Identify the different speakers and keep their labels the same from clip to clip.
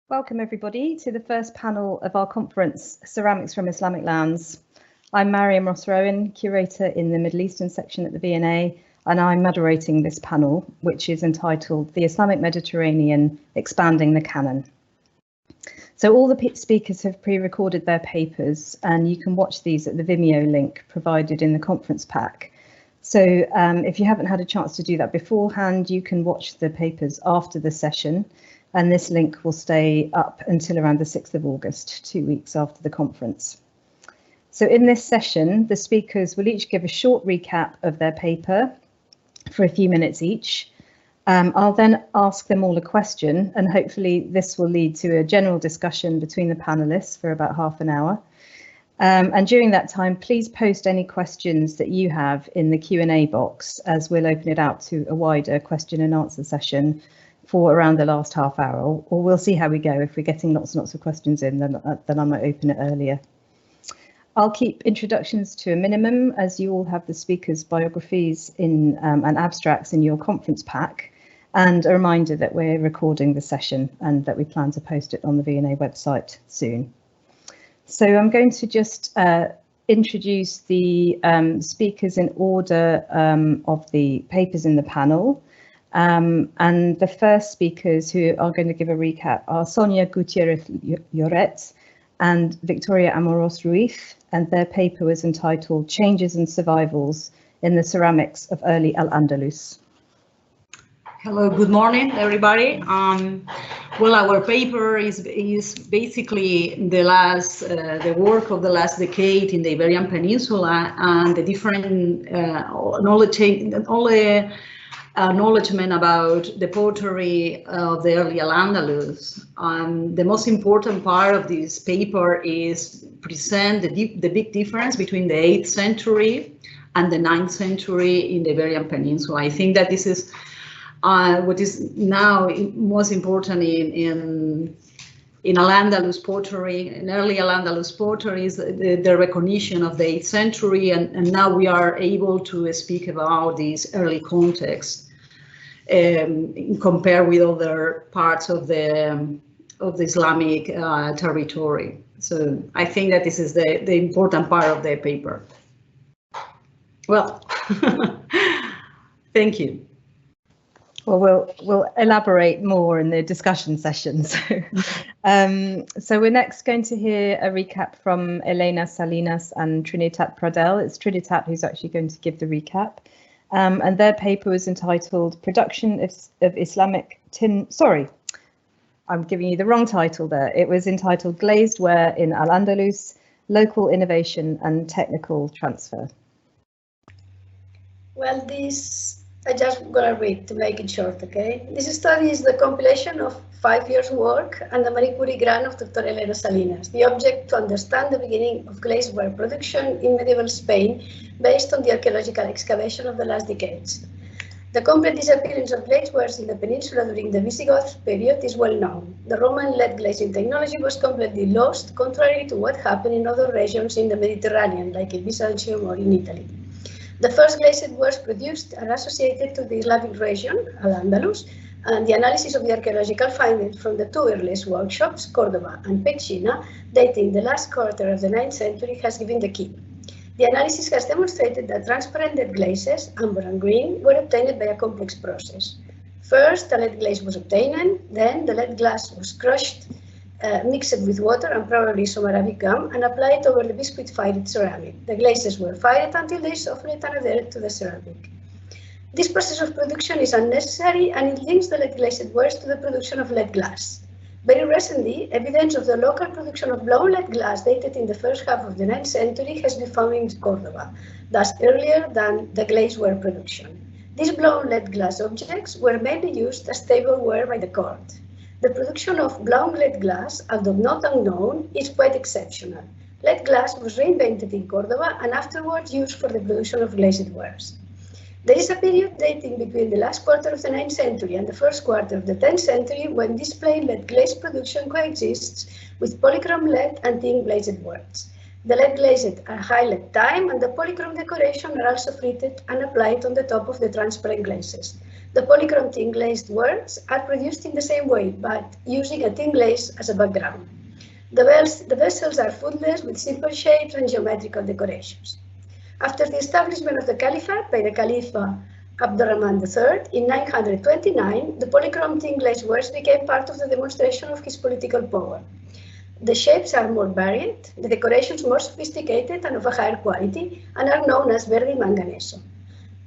Speaker 1: Welcome everybody to the first panel of our conference, Ceramics from Islamic Lands. I'm Mariam Ross-Rowan, curator in the Middle Eastern section at the V&A, and I'm moderating this panel, which is entitled The Islamic Mediterranean, Expanding the Canon. So all the speakers have pre-recorded their papers, and you can watch these at the Vimeo link provided in the conference pack. So if you haven't had a chance to do that beforehand, you can watch the papers after the session. And this link will stay up until around the 6th of August, 2 weeks after the conference. So in this session, the speakers will each give a short recap of their paper for a few minutes each. I'll then ask them all a question, and hopefully this will lead to a general discussion between the panelists for about half an hour. And during that time, please post any questions that you have in the Q&A box, as we'll open it out to a wider question and answer session for around the last half hour, or we'll see how we go. If we're getting lots and lots of questions in, then I might open it earlier. I'll keep introductions to a minimum, as you all have the speakers' biographies in and abstracts in your conference pack, and a reminder that we're recording the session and that we plan to post it on the V&A website soon. So I'm going to just introduce the speakers in order of the papers in the panel. And the first speakers who are going to give a recap are Sonia Gutierrez-Lloret and Victoria Amoros-Ruiz, and their paper was entitled Changes and Survivals in the Ceramics of Early Al-Andalus.
Speaker 2: Hello, good morning, everybody. Well, our paper is basically the work of the last decade in the Iberian Peninsula and the different acknowledgement about the pottery of the early Al-Andalus. The most important part of this paper is present the big difference between the 8th century and the 9th century in the Iberian Peninsula. I think that this is what is now most important in Al-Andalus pottery, in early Al-Andalus pottery, is the recognition of the 8th century, and now we are able to speak about this early context. Compared with other parts of the Islamic territory. So I think that this is the important part of the paper. Well, thank you.
Speaker 1: Well, we'll elaborate more in the discussion sessions. So we're next going to hear a recap from Elena Salinas and Trinitat Pradell. It's Trinitat who's actually going to give the recap. And their paper was entitled Production of Islamic Tin. Sorry, I'm giving you the wrong title there. It was entitled Glazed Ware in Al-Andalus, Local Innovation and Technical Transfer.
Speaker 3: Well, I just gonna read to make it short, okay? This study is the compilation of 5 years' work and the Marie Curie grant of Dr. Elena Salinas. The object to understand the beginning of glazeware production in medieval Spain based on the archaeological excavation of the last decades. The complete disappearance of glazewares in the peninsula during the Visigoth period is well known. The Roman lead glazing technology was completely lost, contrary to what happened in other regions in the Mediterranean, like in Byzantium or in Italy. The first glazed wares produced are associated to the Islamic region, Al-Andalus, and the analysis of the archaeological findings from the 2 earliest workshops, Cordoba and Pechina, dating the last quarter of the 9th century, has given the key. The analysis has demonstrated that transparent lead glazes, amber and green, were obtained by a complex process. First, the lead glaze was obtained, then the lead glass was crushed, mixed with water and probably some Arabic gum, and applied over the biscuit-fired ceramic. The glazes were fired until they softened and adhered to the ceramic. This process of production is unnecessary, and it links the lead glazed wares to the production of lead glass. Very recently, evidence of the local production of blown lead glass dated in the first half of the 9th century has been found in Cordoba, thus earlier than the glazeware production. These blown lead glass objects were mainly used as tableware by the court. The production of blown lead glass, although not unknown, is quite exceptional. Lead glass was reinvented in Cordoba and afterwards used for the production of glazed wares. There is a period dating between the last quarter of the 9th century and the first quarter of the 10th century when this plain lead glaze production coexists with polychrome lead and thin glazed wares. The lead glazed are high lead time, and the polychrome decoration are also fritted and applied on the top of the transparent glazes. The polychrome tin glazed works are produced in the same way, but using a tin glaze as a background. The vessels are foodless with simple shapes and geometrical decorations. After the establishment of the Caliphate by the Caliph Abdurrahman III in 929, the polychrome tin glazed works became part of the demonstration of his political power. The shapes are more varied, the decorations more sophisticated and of a higher quality, and are known as verde manganeso.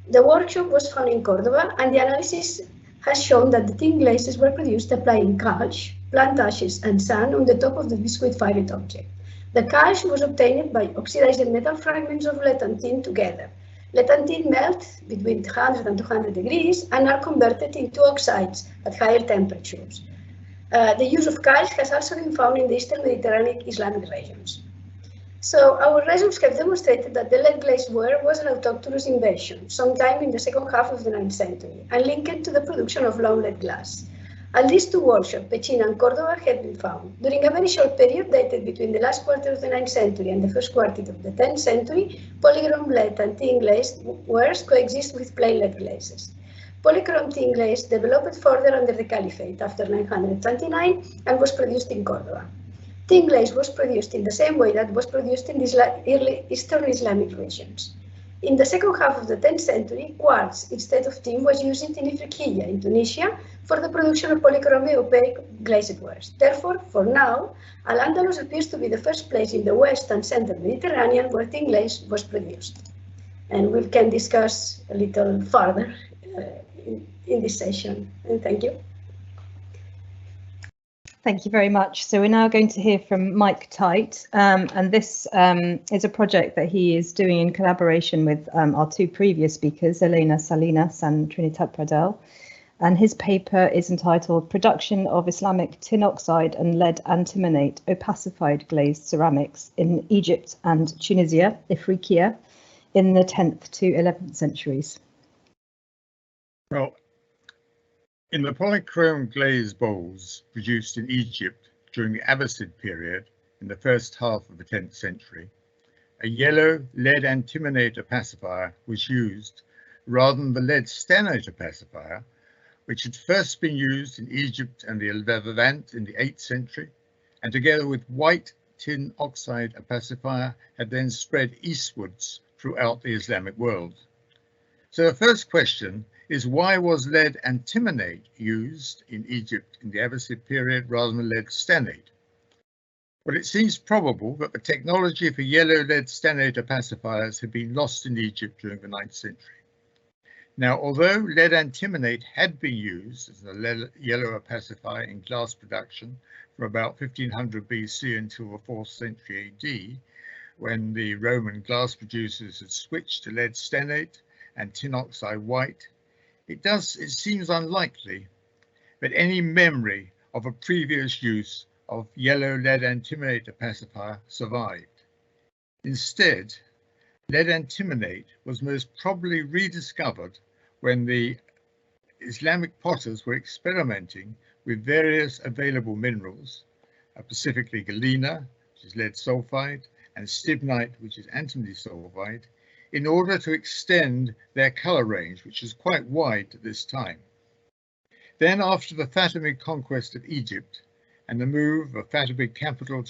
Speaker 3: The workshop was found in Cordoba, and the analysis has shown that the tin glazes were produced applying calx, plant ashes, and sand on the top of the biscuit-fired object. The calx was obtained by oxidizing metal fragments of lead and tin together. Lead and tin melt between 100 and 200 degrees and are converted into oxides at higher temperatures. The use of calx has also been found in the Eastern Mediterranean Islamic regions. So our results have demonstrated that the lead glazed ware was an autochthonous invention sometime in the second half of the 9th century and linked to the production of long lead glass. At least two workshops, Pechina and Cordoba, have been found. During a very short period dated between the last quarter of the 9th century and the first quarter of the 10th century, polychrome lead and tin glazed wares coexist with plain lead glazes. Polychrome tin glaze developed further under the Caliphate after 929 and was produced in Cordoba. Tin glaze was produced in the same way that was produced in the early Eastern Islamic regions. In the second half of the 10th century, quartz instead of tin was used in Ifriqiya in Tunisia for the production of polychrome opaque glazed wares. Therefore, for now, Al-Andalus appears to be the first place in the West and Central Mediterranean where tin glaze was produced. And we can discuss a little further in this session. And thank you.
Speaker 1: Thank you very much. So we're now going to hear from Mike Tite, and this is a project that he is doing in collaboration with our two previous speakers, Elena Salinas and Trinitat Pradel. And his paper is entitled Production of Islamic Tin Oxide and Lead Antimonate Opacified Glazed Ceramics in Egypt and Tunisia, Ifriqiya, in the 10th to 11th centuries.
Speaker 4: Well, in the polychrome glazed bowls produced in Egypt during the Abbasid period in the first half of the 10th century, a yellow lead antimonate opacifier was used rather than the lead stannate opacifier, which had first been used in Egypt and the Levant in the 8th century, and together with white tin oxide opacifier had then spread eastwards throughout the Islamic world. So the first question is, why was lead antimonate used in Egypt in the Abbasid period rather than lead stannate? Well, it seems probable that the technology for yellow lead stannate opacifiers had been lost in Egypt during the 9th century. Now, although lead antimonate had been used as a yellow opacifier in glass production from about 1500 BC until the 4th century AD, when the Roman glass producers had switched to lead stannate and tin oxide white, it seems unlikely that any memory of a previous use of yellow lead antimonate opacifier survived. Instead, lead antimonate was most probably rediscovered when the Islamic potters were experimenting with various available minerals, specifically galena, which is lead sulfide, and stibnite, which is antimony sulfide, in order to extend their colour range, which is quite wide at this time. Then, after the Fatimid conquest of Egypt and the move of Fatimid capital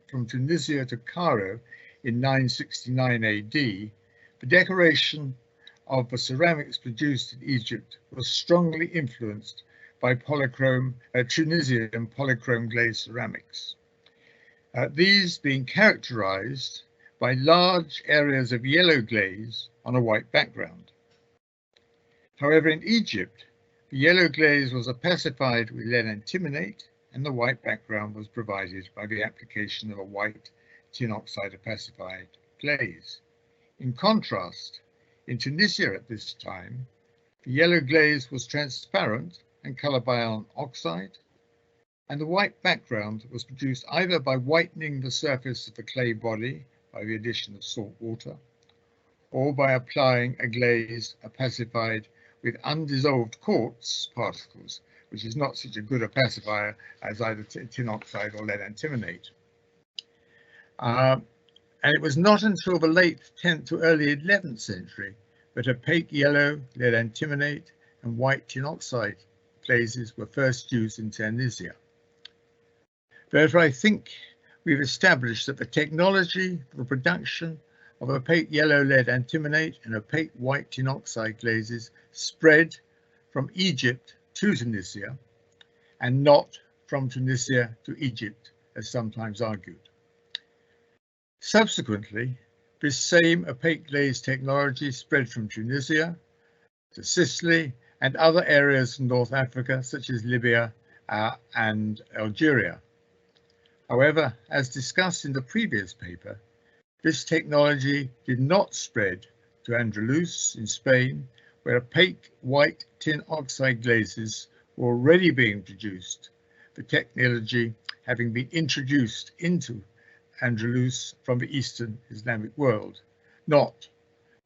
Speaker 4: from Tunisia to Cairo in 969 AD, the decoration of the ceramics produced in Egypt was strongly influenced by Tunisian polychrome glazed ceramics. These being characterized by large areas of yellow glaze on a white background. However, in Egypt, the yellow glaze was opacified with lead antimonate, and the white background was provided by the application of a white tin oxide opacified glaze. In contrast, in Tunisia at this time, the yellow glaze was transparent and colored by iron oxide, and the white background was produced either by whitening the surface of the clay body by the addition of salt water, or by applying a glaze opacified with undissolved quartz particles, which is not such a good opacifier as either tin oxide or lead antimonate. And it was not until the late 10th to early 11th century that opaque yellow lead antimonate and white tin oxide glazes were first used in Tunisia. Therefore, I think we've established that the technology for the production of opaque yellow lead antimonate and opaque white tin oxide glazes spread from Egypt to Tunisia and not from Tunisia to Egypt, as sometimes argued. Subsequently, this same opaque glaze technology spread from Tunisia to Sicily and other areas in North Africa, such as Libya and Algeria. However, as discussed in the previous paper, this technology did not spread to Andalus in Spain, where opaque white tin oxide glazes were already being produced, the technology having been introduced into Andalus from the Eastern Islamic world, not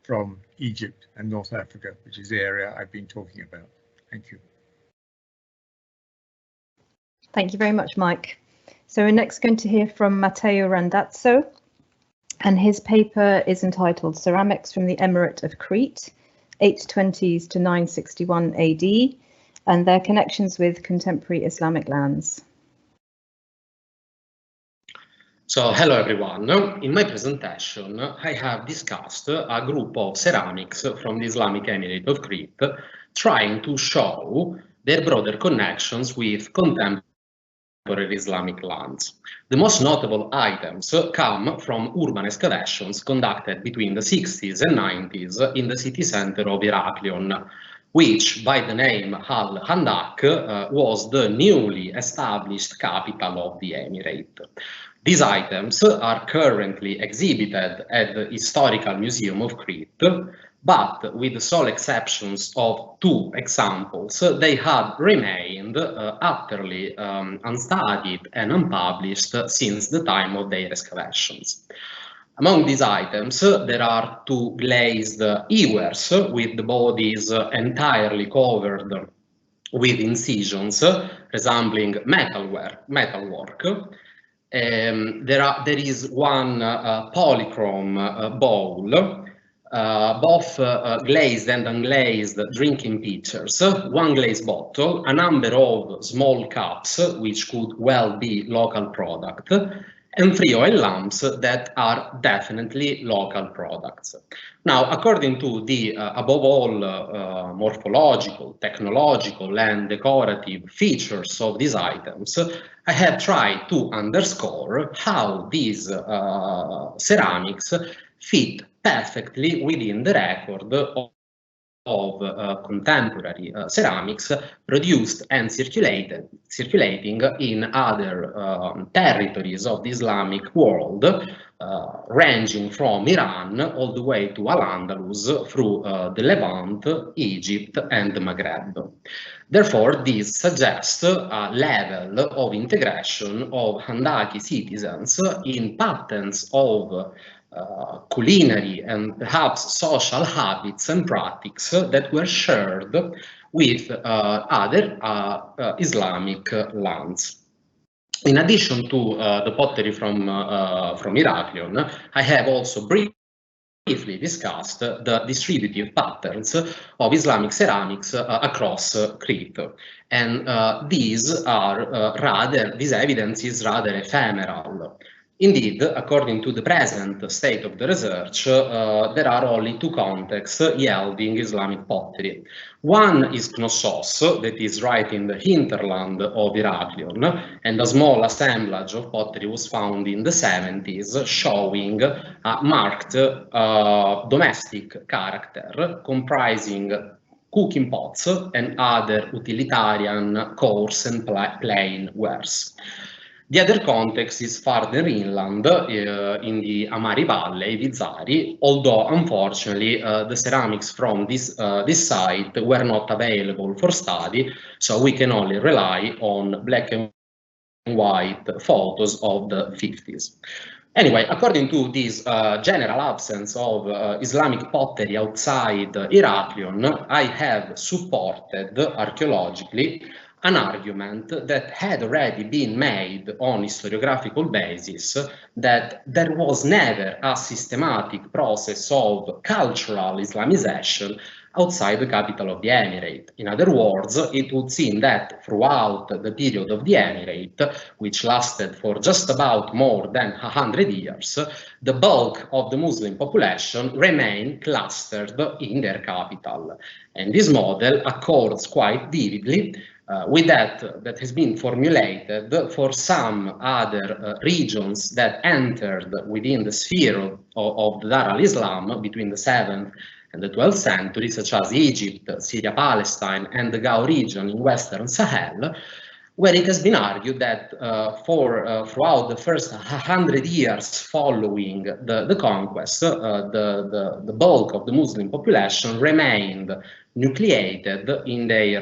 Speaker 4: from Egypt and North Africa, which is the area I've been talking about. Thank you.
Speaker 1: Thank you very much, Mike. So we're next going to hear from Matteo Randazzo, and his paper is entitled Ceramics from the Emirate of Crete, 820s to 961 AD, and their connections with contemporary Islamic lands.
Speaker 5: So, hello everyone. In my presentation, I have discussed a group of ceramics from the Islamic Emirate of Crete, trying to show their broader connections with contemporary Islamic lands. The most notable items come from urban excavations conducted between the 60s and 90s in the city center of Heraklion, which, by the name Al-Handak, was the newly established capital of the emirate. These items are currently exhibited at the Historical Museum of Crete, but with the sole exceptions of two examples, they had remained utterly unstudied and unpublished since the time of their excavations. Among these items, there are two glazed ewares with the bodies entirely covered with incisions resembling metalwork. There is one polychrome bowl, both glazed and unglazed drinking pitchers, one glazed bottle, a number of small cups, which could well be local product, and 3 oil lamps that are definitely local products. Now, according to the, above all, morphological, technological, and decorative features of these items, I have tried to underscore how these ceramics fit perfectly within the record of contemporary ceramics produced and circulating in other territories of the Islamic world, ranging from Iran all the way to Al-Andalus through the Levant, Egypt, and the Maghreb. Therefore, this suggests a level of integration of Handaki citizens in patterns of culinary and perhaps social habits and practices that were shared with other Islamic lands. In addition to the pottery from Heraklion, I have also briefly discussed the distributive patterns of Islamic ceramics across Crete, and this evidence is rather ephemeral. Indeed, according to the present state of the research, there are only two contexts yielding Islamic pottery. One is Knossos, that is right in the hinterland of Heraklion, and a small assemblage of pottery was found in the 70s, showing a marked domestic character, comprising cooking pots and other utilitarian coarse and plain wares. The other context is farther inland, in the Amari Valley, Vizari, although unfortunately the ceramics from this site were not available for study, so we can only rely on black and white photos of the 50s. Anyway, according to this general absence of Islamic pottery outside Heraklion, I have supported archaeologically an argument that had already been made on historiographical basis that there was never a systematic process of cultural Islamization outside the capital of the Emirate. In other words, it would seem that throughout the period of the Emirate, which lasted for just about more than 100 years, the bulk of the Muslim population remained clustered in their capital. And this model accords quite vividly with that has been formulated for some other regions that entered within the sphere of the Dar al-Islam between the 7th and the 12th century, such as Egypt, Syria, Palestine, and the Gao region in Western Sahel, where it has been argued that throughout the first 100 years following the conquest, the bulk of the Muslim population remained nucleated in their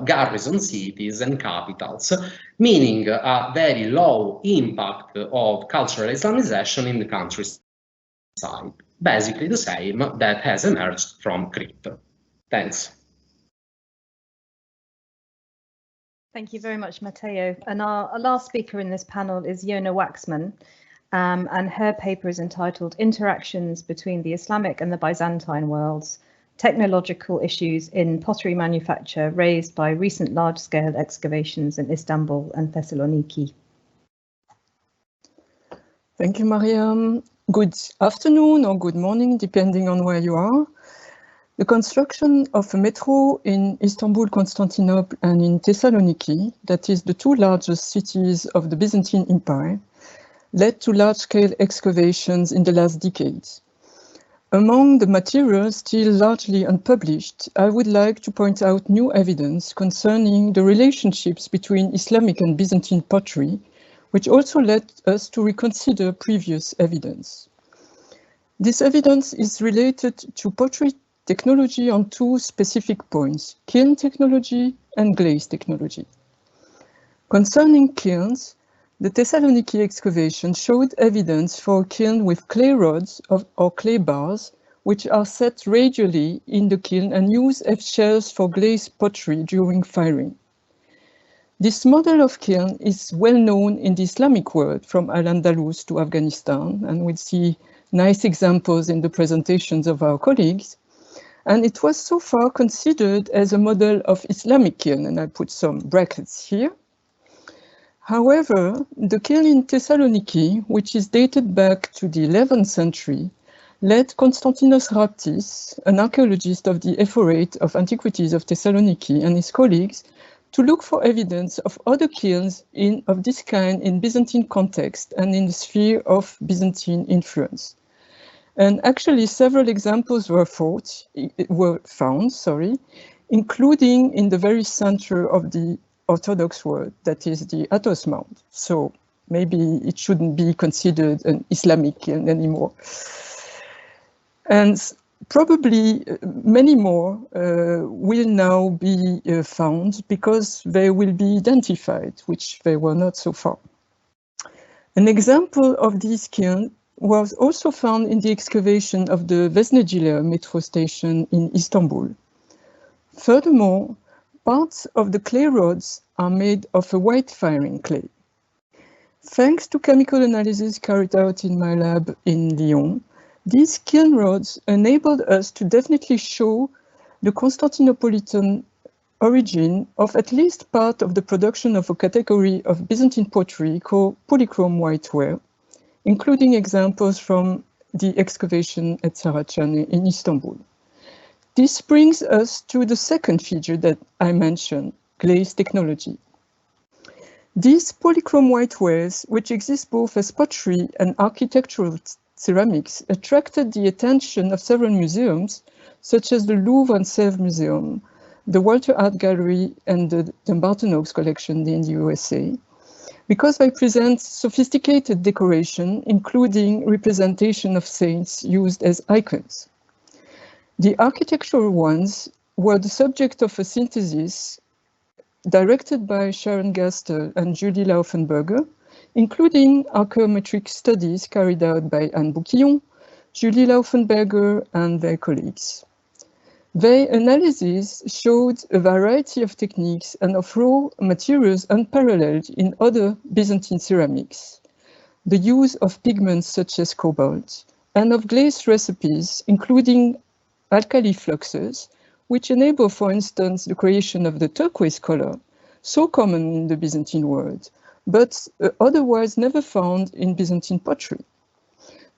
Speaker 5: garrison cities and capitals, meaning a very low impact of cultural Islamization in the countryside. Basically the same that has emerged from Crete. Thanks.
Speaker 1: Thank you very much, Matteo. And our last speaker in this panel is Yona Waxman, and her paper is entitled Interactions Between the Islamic and the Byzantine Worlds, Technological Issues in Pottery Manufacture Raised by Recent Large-Scale Excavations in Istanbul and Thessaloniki.
Speaker 6: Thank you, Mariam. Good afternoon or good morning, depending on where you are. The construction of a metro in Istanbul, Constantinople, and in Thessaloniki, that is the two largest cities of the Byzantine Empire, led to large-scale excavations in the last decades. Among the materials still largely unpublished, I would like to point out new evidence concerning the relationships between Islamic and Byzantine pottery, which also led us to reconsider previous evidence. This evidence is related to pottery technology on two specific points, kiln technology and glaze technology. Concerning kilns, the Thessaloniki excavation showed evidence for a kiln with clay rods or clay bars, which are set radially in the kiln and use F-shells for glazed pottery during firing. This model of kiln is well known in the Islamic world, from Al-Andalus to Afghanistan, and we'll see nice examples in the presentations of our colleagues. And it was so far considered as a model of Islamic kiln, and I put some brackets here. However, the kiln in Thessaloniki, which is dated back to the 11th century, led Konstantinos Raptis, an archaeologist of the Ephorate of Antiquities of Thessaloniki, and his colleagues to look for evidence of other kilns of this kind in Byzantine context and in the sphere of Byzantine influence. And actually, several examples were found, including in the very center of the Orthodox world, that is the Athos Mount. So maybe it shouldn't be considered an Islamic kiln anymore. And probably many more will now be found because they will be identified, which they were not so far. An example of these kilns was also found in the excavation of the Vesnecile metro station in Istanbul. Furthermore, parts of the clay rods are made of a white firing clay. Thanks to chemical analysis carried out in my lab in Lyon, these kiln rods enabled us to definitely show the Constantinopolitan origin of at least part of the production of a category of Byzantine pottery called polychrome whiteware, including examples from the excavation at Saraçhane in Istanbul. This brings us to the second feature that I mentioned, glaze technology. These polychrome whitewares, which exist both as pottery and architectural ceramics, attracted the attention of several museums, such as the Louvre and Sèvres Museum, the Walter Art Gallery, and the Barton Oaks collection in the USA, because they present sophisticated decoration, including representation of saints used as icons. The architectural ones were the subject of a synthesis directed by Sharon Gaster and Julie Laufenberger, including archaeometric studies carried out by Anne Bouquillon, Julie Laufenberger, and their colleagues. Their analysis showed a variety of techniques and of raw materials unparalleled in other Byzantine ceramics, the use of pigments such as cobalt, and of glaze recipes, including alkali fluxes, which enable, for instance, the creation of the turquoise color, so common in the Byzantine world, but otherwise never found in Byzantine pottery.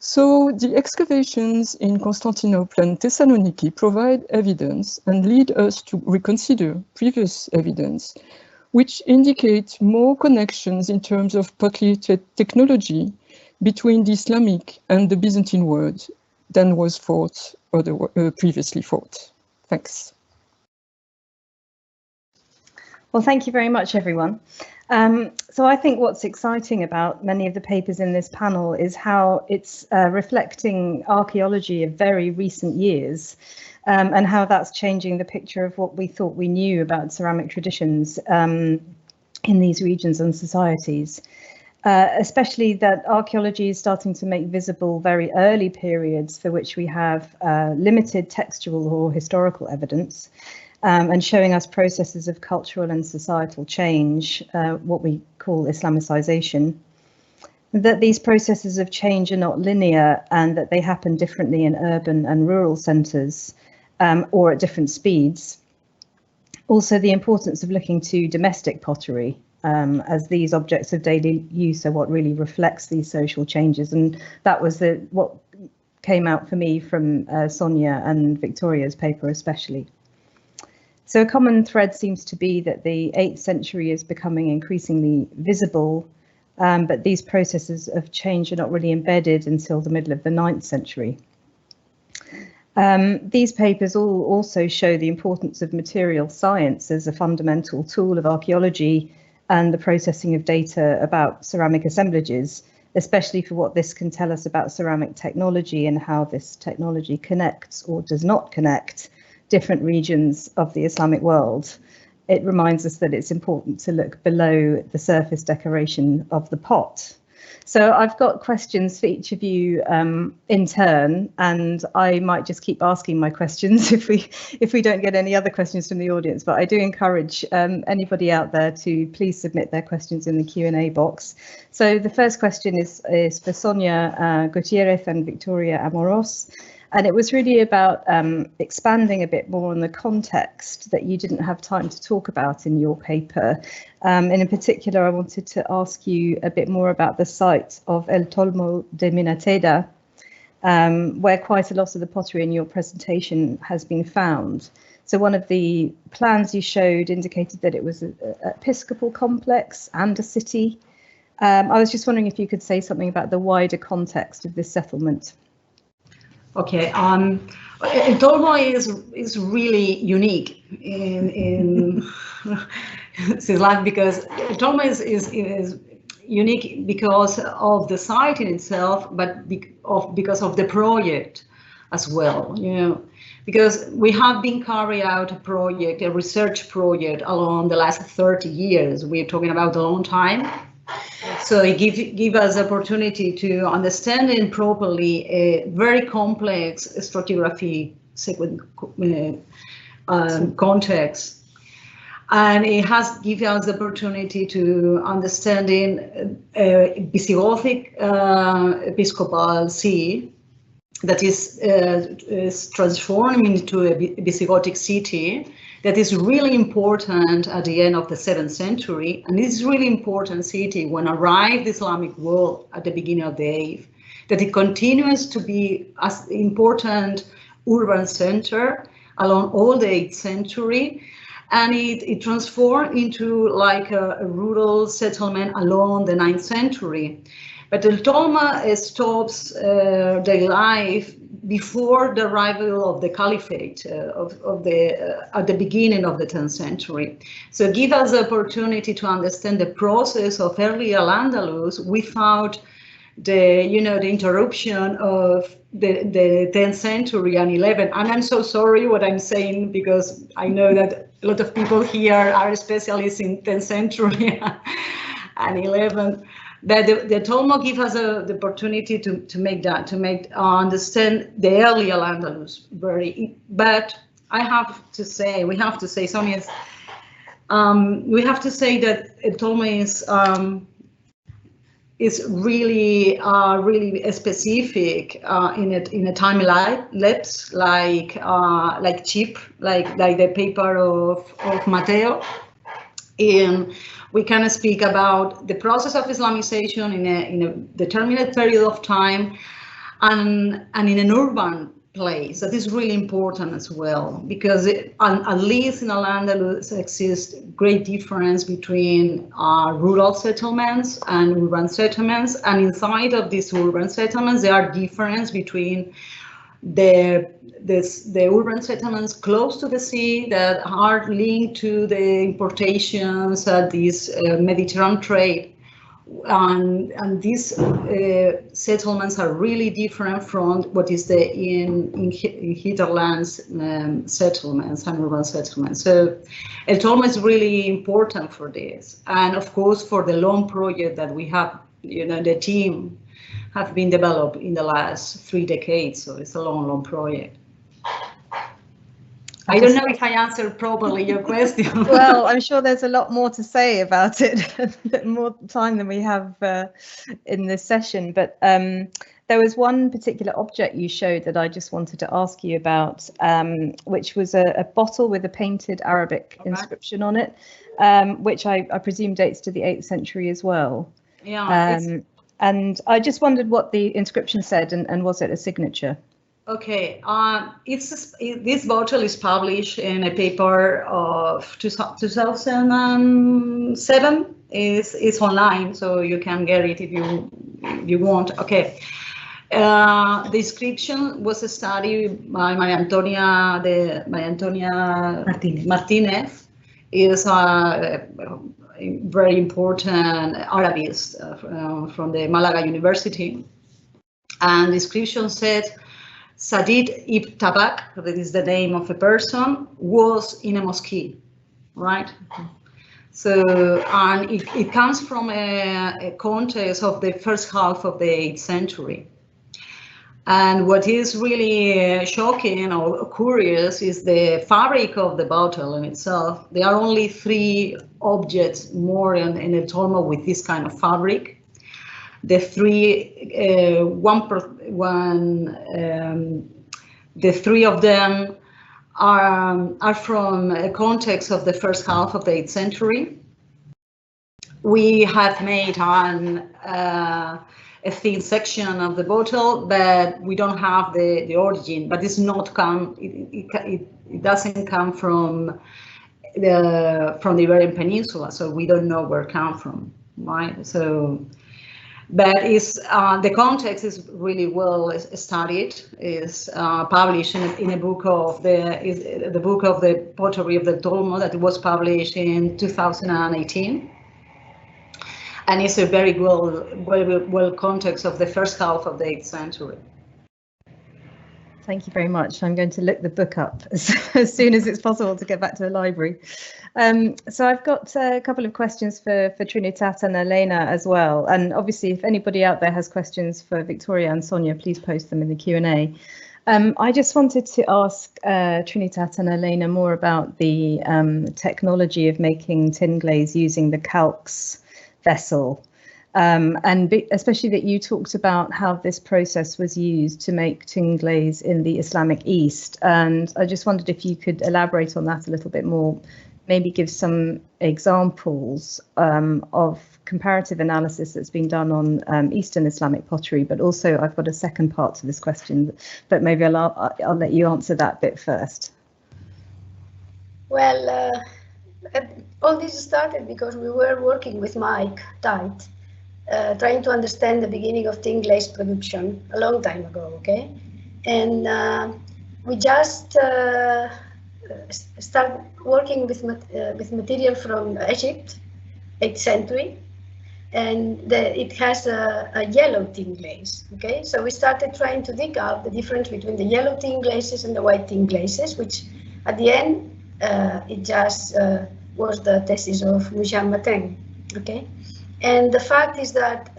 Speaker 6: So the excavations in Constantinople and Thessaloniki provide evidence and lead us to reconsider previous evidence, which indicate more connections in terms of pottery technology between the Islamic and the Byzantine world than was thought previously thought. Thanks.
Speaker 1: Well, thank you very much, everyone. So I think what's exciting about many of the papers in this panel is how it's reflecting archaeology of very recent years, and how that's changing the picture of what we thought we knew about ceramic traditions in these regions and societies. Especially that archaeology is starting to make visible very early periods for which we have limited textual or historical evidence, and showing us processes of cultural and societal change, what we call Islamicization. That these processes of change are not linear and that they happen differently in urban and rural centres, or at different speeds. Also, the importance of looking to domestic pottery, as these objects of daily use are what really reflects these social changes, and that was what came out for me from Sonia and Victoria's paper especially. So a common thread seems to be that the 8th century is becoming increasingly visible, but these processes of change are not really embedded until the middle of the 9th century. These papers all also show the importance of material science as a fundamental tool of archaeology and the processing of data about ceramic assemblages, especially for what this can tell us about ceramic technology and how this technology connects or does not connect different regions of the Islamic world. It reminds us that it's important to look below the surface decoration of the pot. So I've got questions for each of you in turn, and I might just keep asking my questions if we don't get any other questions from the audience, but I do encourage anybody out there to please submit their questions in the Q&A box. So the first question is for Sonia Gutierrez and Victoria Amoros. And it was really about expanding a bit more on the context that you didn't have time to talk about in your paper. And in particular, I wanted to ask you a bit more about the site of El Tolmo de Minateda, where quite a lot of the pottery in your presentation has been found. So one of the plans you showed indicated that it was an episcopal complex and a city. I was just wondering if you could say something about the wider context of this settlement.
Speaker 2: Okay, El Tolmo is really unique in Islamic, because El Tolmo is unique because of the site in itself, but because of the project as well. You know, because we have been carrying out a research project along the last 30 years. We're talking about a long time. So it give us opportunity to understand properly a very complex stratigraphy context, and it has given us the opportunity to understand Visigothic episcopal see that is transformed into a Visigothic city. That is really important at the end of the 7th century, and it's really important city when arrived the Islamic world at the beginning of the 8th, that it continues to be as important urban center along all the 8th century, and it transformed into like a rural settlement along the 9th century. But El Tolma stops their life before the arrival of the Caliphate at the beginning of the 10th century. So give us the opportunity to understand the process of early Al-Andalus without the interruption of the 10th century and 11th. And I'm so sorry what I'm saying, because I know that a lot of people here are specialists in 10th century and 11th. But the Tolmo gives us the opportunity to understand the early Al-Andalus but I have to say, we have to say, Sonia, we have to say that Tolma is really really specific in a time lapse, like chip, like the paper of Mateo. And we can speak about the process of Islamization in a determined period of time, and in an urban place. That is really important as well, because at least in Al-Andalus exists great difference between rural settlements and urban settlements, and inside of these urban settlements there are differences between the urban settlements close to the sea that are linked to the importations, this Mediterranean trade. And these settlements are really different from what is the in hinterlands settlements and urban settlements. So El Tolma is really important for this, and of course for the long project that we have, the team have been developed in the last 3 decades. So it's a long project. I don't know if I answered properly your question.
Speaker 1: Well, I'm sure there's a lot more to say about it, more time than we have in this session. But there was one particular object you showed that I just wanted to ask you about, which was a bottle with a painted Arabic inscription on it, which I presume dates to the 8th century as well.
Speaker 2: Yeah.
Speaker 1: And I just wondered what the inscription said, and was it a signature?
Speaker 2: Okay, this bottle is published in a paper of 2007. It's online, so you can get it if you want. Okay, the inscription was studied by Maria Antonia Martinez. Is a very important Arabist from the Malaga University, and the inscription said, Sadid ibn Tabak, that is the name of a person, was in a mosque, right? So, and it comes from a context of the first half of the 8th century. And what is really shocking or curious is the fabric of the bottle in itself. There are only 3 objects more in El Tolma with this kind of fabric. The 3 of them are from a context of the first half of the 8th century. We have made a thin section of the bottle, but we don't have the origin. But it's not it doesn't come from the Iberian Peninsula, so we don't know where it comes from, right? So. But the context is really well studied. Is published in a book of the book of the pottery of the Tolma that was published in 2018, and it's a very well context of the first half of the 8th century.
Speaker 1: Thank you very much. I'm going to look the book up as soon as it's possible to get back to the library. So I've got a couple of questions for Trinitat and Elena as well. And obviously, if anybody out there has questions for Victoria and Sonia, please post them in the Q&A. I just wanted to ask Trinitat and Elena more about the technology of making tin glaze using the calx vessel. And especially that you talked about how this process was used to make tin glaze in the Islamic East. And I just wondered if you could elaborate on that a little bit more, maybe give some examples of comparative analysis that's been done on Eastern Islamic pottery, but also I've got a second part to this question, but maybe I'll let you answer that bit first.
Speaker 3: Well, all this started because we were working with Mike Tite, trying to understand the beginning of tin glaze production a long time ago, okay? And we just started working with material from Egypt, 8th century, and it has a yellow tin glaze, okay? So we started trying to dig out the difference between the yellow tin glazes and the white tin glazes, which at the end, it just was the thesis of Mujam Maten, okay? And the fact is that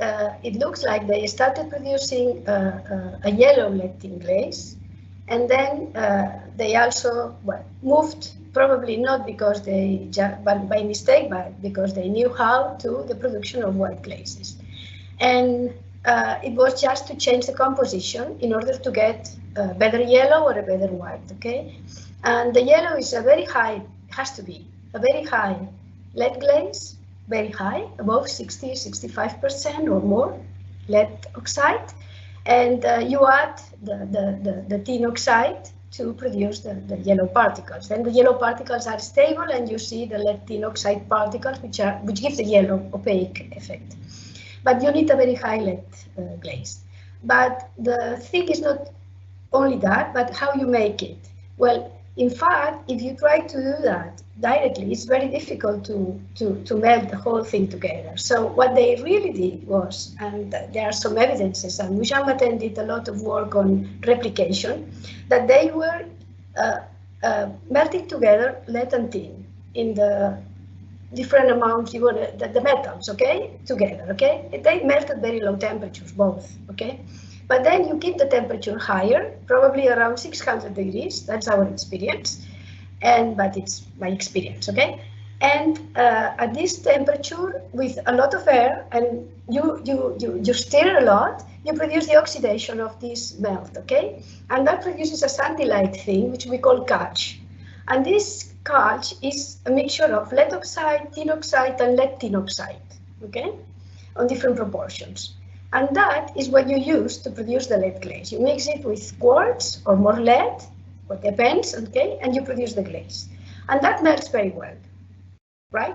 Speaker 3: it looks like they started producing a yellow lead tin glaze, And then they also moved, probably not because but by mistake, but because they knew how to the production of white glazes. And it was just to change the composition in order to get a better yellow or a better white, okay? And the yellow is a very high, has to be a very high lead glaze, very high, above 60, 65% or more lead oxide. And you add the tin oxide to produce the yellow particles. Then the yellow particles are stable, and you see the lead tin oxide particles, which give the yellow opaque effect. But you need a very high lead glaze. But the thing is not only that, but how you make it. Well, in fact, if you try to do that directly, it's very difficult to melt the whole thing together. So what they really did was, and there are some evidences, and Jean-Martin did a lot of work on replication, that they were melting together lead and tin in the different amounts you want the metals, okay, together, okay? They melt at very low temperatures, both, okay? But then you keep the temperature higher, probably around 600 degrees. That's our experience, but it's my experience, okay? And at this temperature, with a lot of air, and you stir a lot, you produce the oxidation of this melt, okay? And that produces a sandy-like thing, which we call calx. And this calx is a mixture of lead oxide, tin oxide, and lead tin oxide, okay? On different proportions. And that is what you use to produce the lead glaze. You mix it with quartz or more lead, what depends, okay, and you produce the glaze. And that melts very well, right?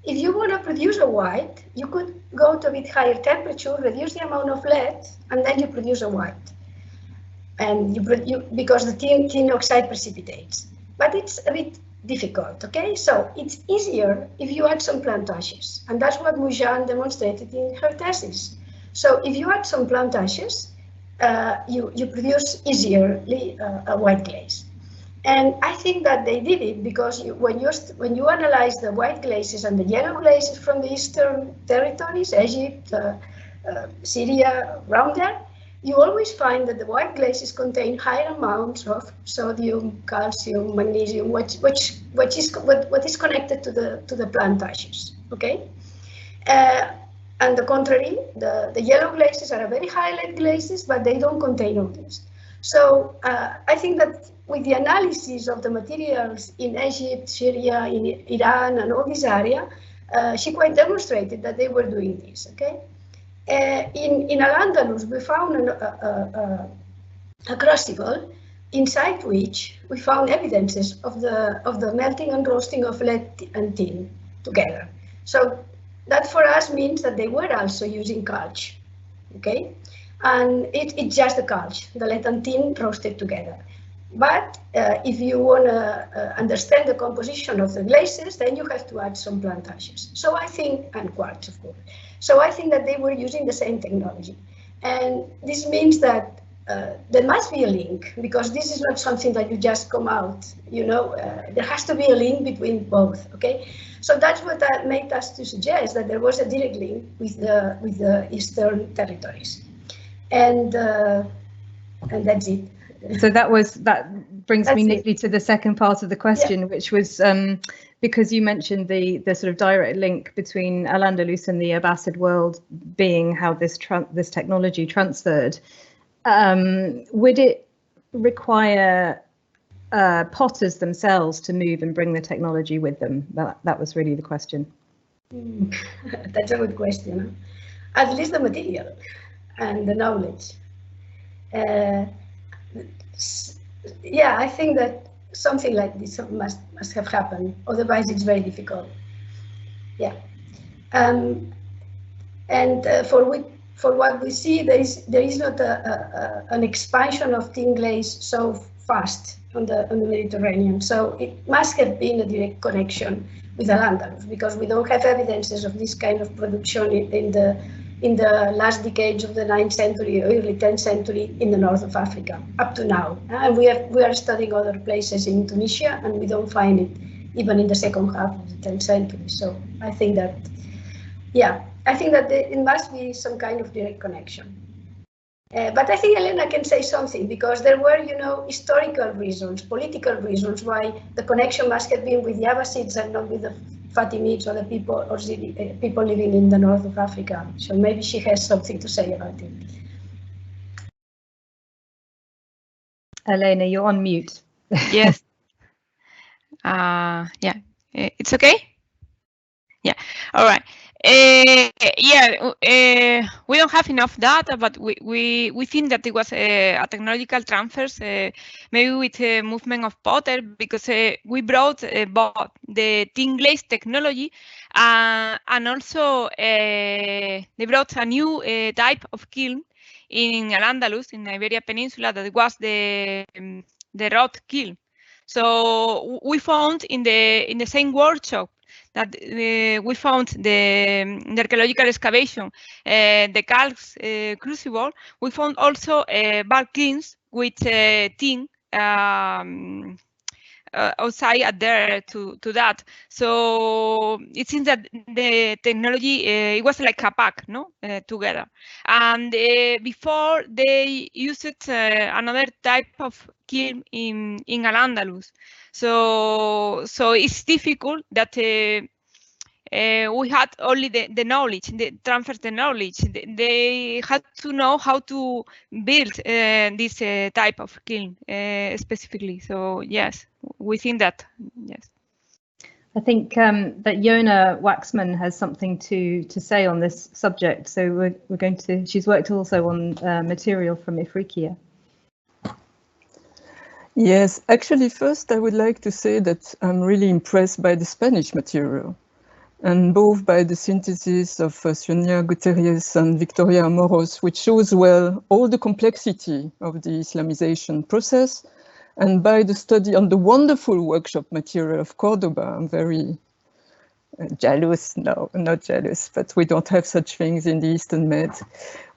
Speaker 3: If you want to produce a white, you could go to a bit higher temperature, reduce the amount of lead, and then you produce a white. And because the tin oxide precipitates. But it's a bit difficult, okay? So it's easier if you add some plant ashes, and that's what Mujane demonstrated in her thesis. So if you add some plant ashes, you produce easily a white glaze. And I think that they did it because when you analyze the white glazes and the yellow glazes from the eastern territories, Egypt, Syria, around there, you always find that the white glazes contain higher amounts of sodium, calcium, magnesium, what is connected to the plant ashes. Okay, and the contrary, the yellow glazes are very high lead glazes, but they don't contain all this. So I think that with the analysis of the materials in Egypt, Syria, in Iran, and all this area, she quite demonstrated that they were doing this. Okay. In Al-Andalus, we found a crucible inside which we found evidences of the melting and roasting of lead and tin together. So that for us means that they were also using calx, okay? And it's just the calx, the lead and tin roasted together. But if you want to understand the composition of the glazes, then you have to add some plant ashes. So I think, and quartz, of course. So I think that they were using the same technology. And this means that there must be a link, because this is not something that you just come out, you know, there has to be a link between both, okay? So that's what that made us to suggest that there was a direct link with the Eastern territories. And that's it.
Speaker 1: So that brings me neatly to the second part of the question, which was because you mentioned the sort of direct link between Al-Andalus and the Abbasid world being how this technology transferred. Would it require potters themselves to move and bring the technology with them? That was really the question.
Speaker 3: That's a good question. At least the material and the knowledge. Yeah, I think that something like this must have happened. Otherwise, it's very difficult. Yeah, and for what we see, there is not an expansion of tin glaze so fast on the Mediterranean. So it must have been a direct connection with Al-Andalus, because we don't have evidences of this kind of production in the last decades of the 9th century, early 10th century in the north of Africa, up to now. And we are studying other places in Tunisia, and we don't find it even in the second half of the 10th century. So I think that, yeah, I think that it must be some kind of direct connection. But I think Elena can say something, because there were, you know, historical reasons, political reasons why the connection must have been with the Abbasids and not with the Fatimids or the people or people living in the north of Africa. So maybe she has something to say about it.
Speaker 1: Elena, you're on mute.
Speaker 7: Yes. Yeah, it's okay. Yeah. All right. We don't have enough data, but we think that it was a technological transfers, maybe with a movement of Potter, because we brought both the thin glaze technology and also they brought a new type of kiln in Al-Andalus, in Iberia Peninsula, that was the rod kiln. So we found in the same workshop that we found the archaeological excavation, the calx crucible. We found also bulk kilns with tin outside there to that. So it seems that the technology it was like a pack, no, together. And before they used another type of kiln in Al-Andalus. So it's difficult that we had only the knowledge, the transfer the knowledge. They had to know how to build this type of kiln specifically. So yes, we think that, yes.
Speaker 1: I think that Yona Waxman has something to say on this subject. So we're going to, she's worked also on material from Ifriqiya.
Speaker 6: Yes, actually, first I would like to say that I'm really impressed by the Spanish material, and both by the synthesis of Sonia Guterres and Victoria Amoros, which shows well all the complexity of the Islamization process, and by the study on the wonderful workshop material of Cordoba. I'm very jealous, no, not jealous, but we don't have such things in the Eastern Med.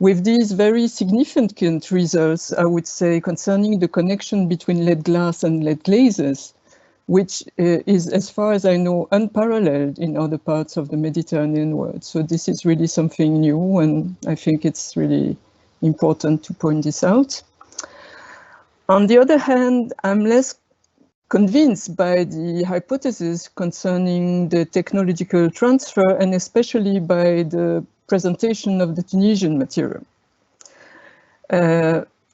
Speaker 6: With these very significant results, I would say, concerning the connection between lead glass and lead glazes, which is, as far as I know, unparalleled in other parts of the Mediterranean world. So this is really something new, and I think it's really important to point this out. On the other hand, I'm less convinced by the hypothesis concerning the technological transfer, and especially by the presentation of the Tunisian material.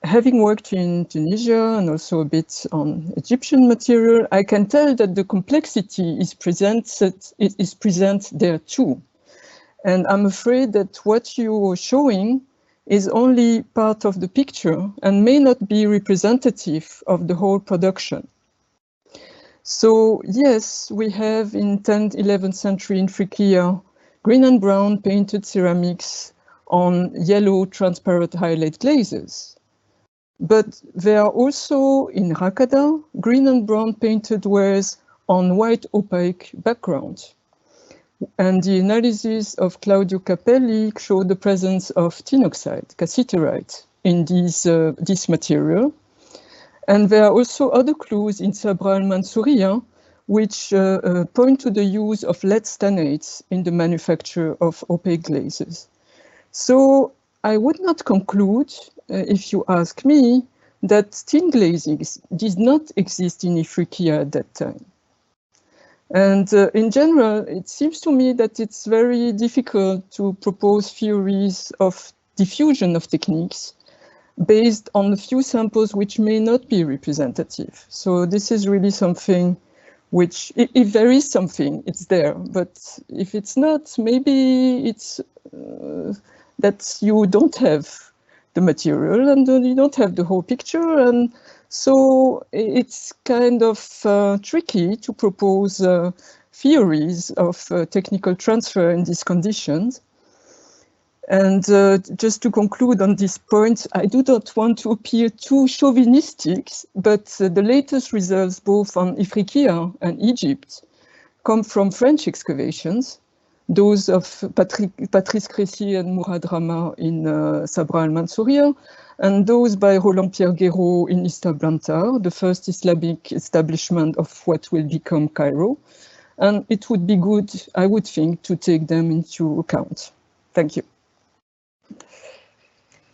Speaker 6: Having worked in Tunisia and also a bit on Egyptian material, I can tell that the complexity is present there too. And I'm afraid that what you're showing is only part of the picture and may not be representative of the whole production. So yes, we have in 10th, 11th century in Ifriqiya, green and brown painted ceramics on yellow transparent highlight glazes. But there are also in Rakada, green and brown painted wares on white opaque background. And the analysis of Claudio Capelli showed the presence of tin oxide, cassiterite, in this material. And there are also other clues in Sabra al-Mansuriya, which point to the use of lead stannates in the manufacture of opaque glazes. So I would not conclude, if you ask me, that tin glazing did not exist in Ifriqiya at that time. And in general, it seems to me that it's very difficult to propose theories of diffusion of techniques based on a few samples which may not be representative. So this is really something which, if there is something, it's there. But if it's not, maybe it's that you don't have the material and you don't have the whole picture. And so it's kind of tricky to propose theories of technical transfer in these conditions. And just to conclude on this point, I do not want to appear too chauvinistic, but the latest results both on Ifriqiya and Egypt come from French excavations, those of Patrice Crécy and Mourad Rama in Sabra al-Mansuriya, and those by Roland Pierre Guéraud in Istablantar, the first Islamic establishment of what will become Cairo. And it would be good, I would think, to take them into account. Thank you.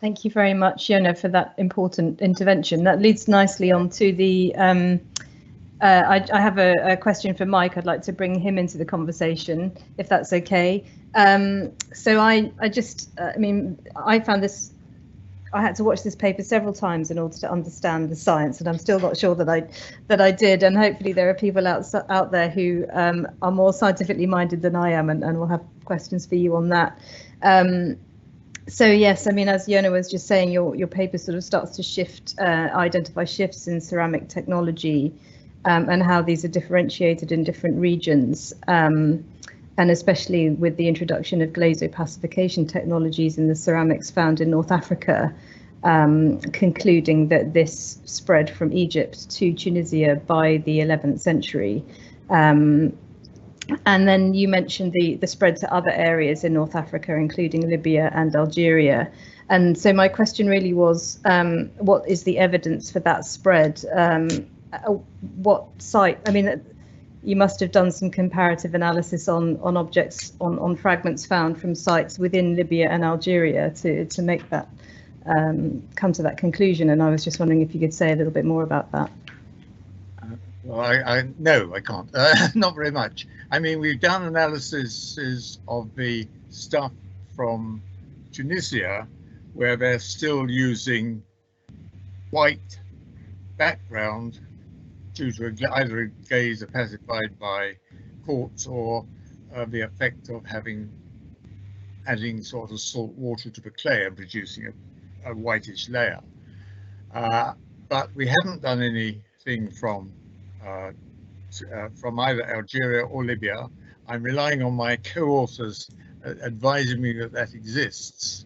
Speaker 1: Thank you very much, Yona, for that important intervention. That leads nicely on to the I have a question for Mike. I'd like to bring him into the conversation, if that's okay. So I mean, I found this, I had to watch this paper several times in order to understand the science, and I'm still not sure that I did. And hopefully there are people out there who are more scientifically minded than I am, and will have questions for you on that. So yes, I mean, as Yona was just saying, your paper sort of starts to shift, identify shifts in ceramic technology, and how these are differentiated in different regions, and especially with the introduction of glaze opacification technologies in the ceramics found in North Africa, concluding that this spread from Egypt to Tunisia by the 11th century. And then you mentioned the spread to other areas in North Africa, including Libya and Algeria. And so my question really was, what is the evidence for that spread? What site? I mean, you must have done some comparative analysis on objects, on fragments found from sites within Libya and Algeria to make that come to that conclusion. And I was just wondering if you could say a little bit more about that.
Speaker 4: Well, no, I can't. Not very much. I mean, we've done analyses of the stuff from Tunisia, where they're still using white background due to either a glaze opacified by quartz or the effect of adding sort of salt water to the clay and producing a whitish layer. But we haven't done anything from either Algeria or Libya. I'm relying on my co-authors advising me that exists.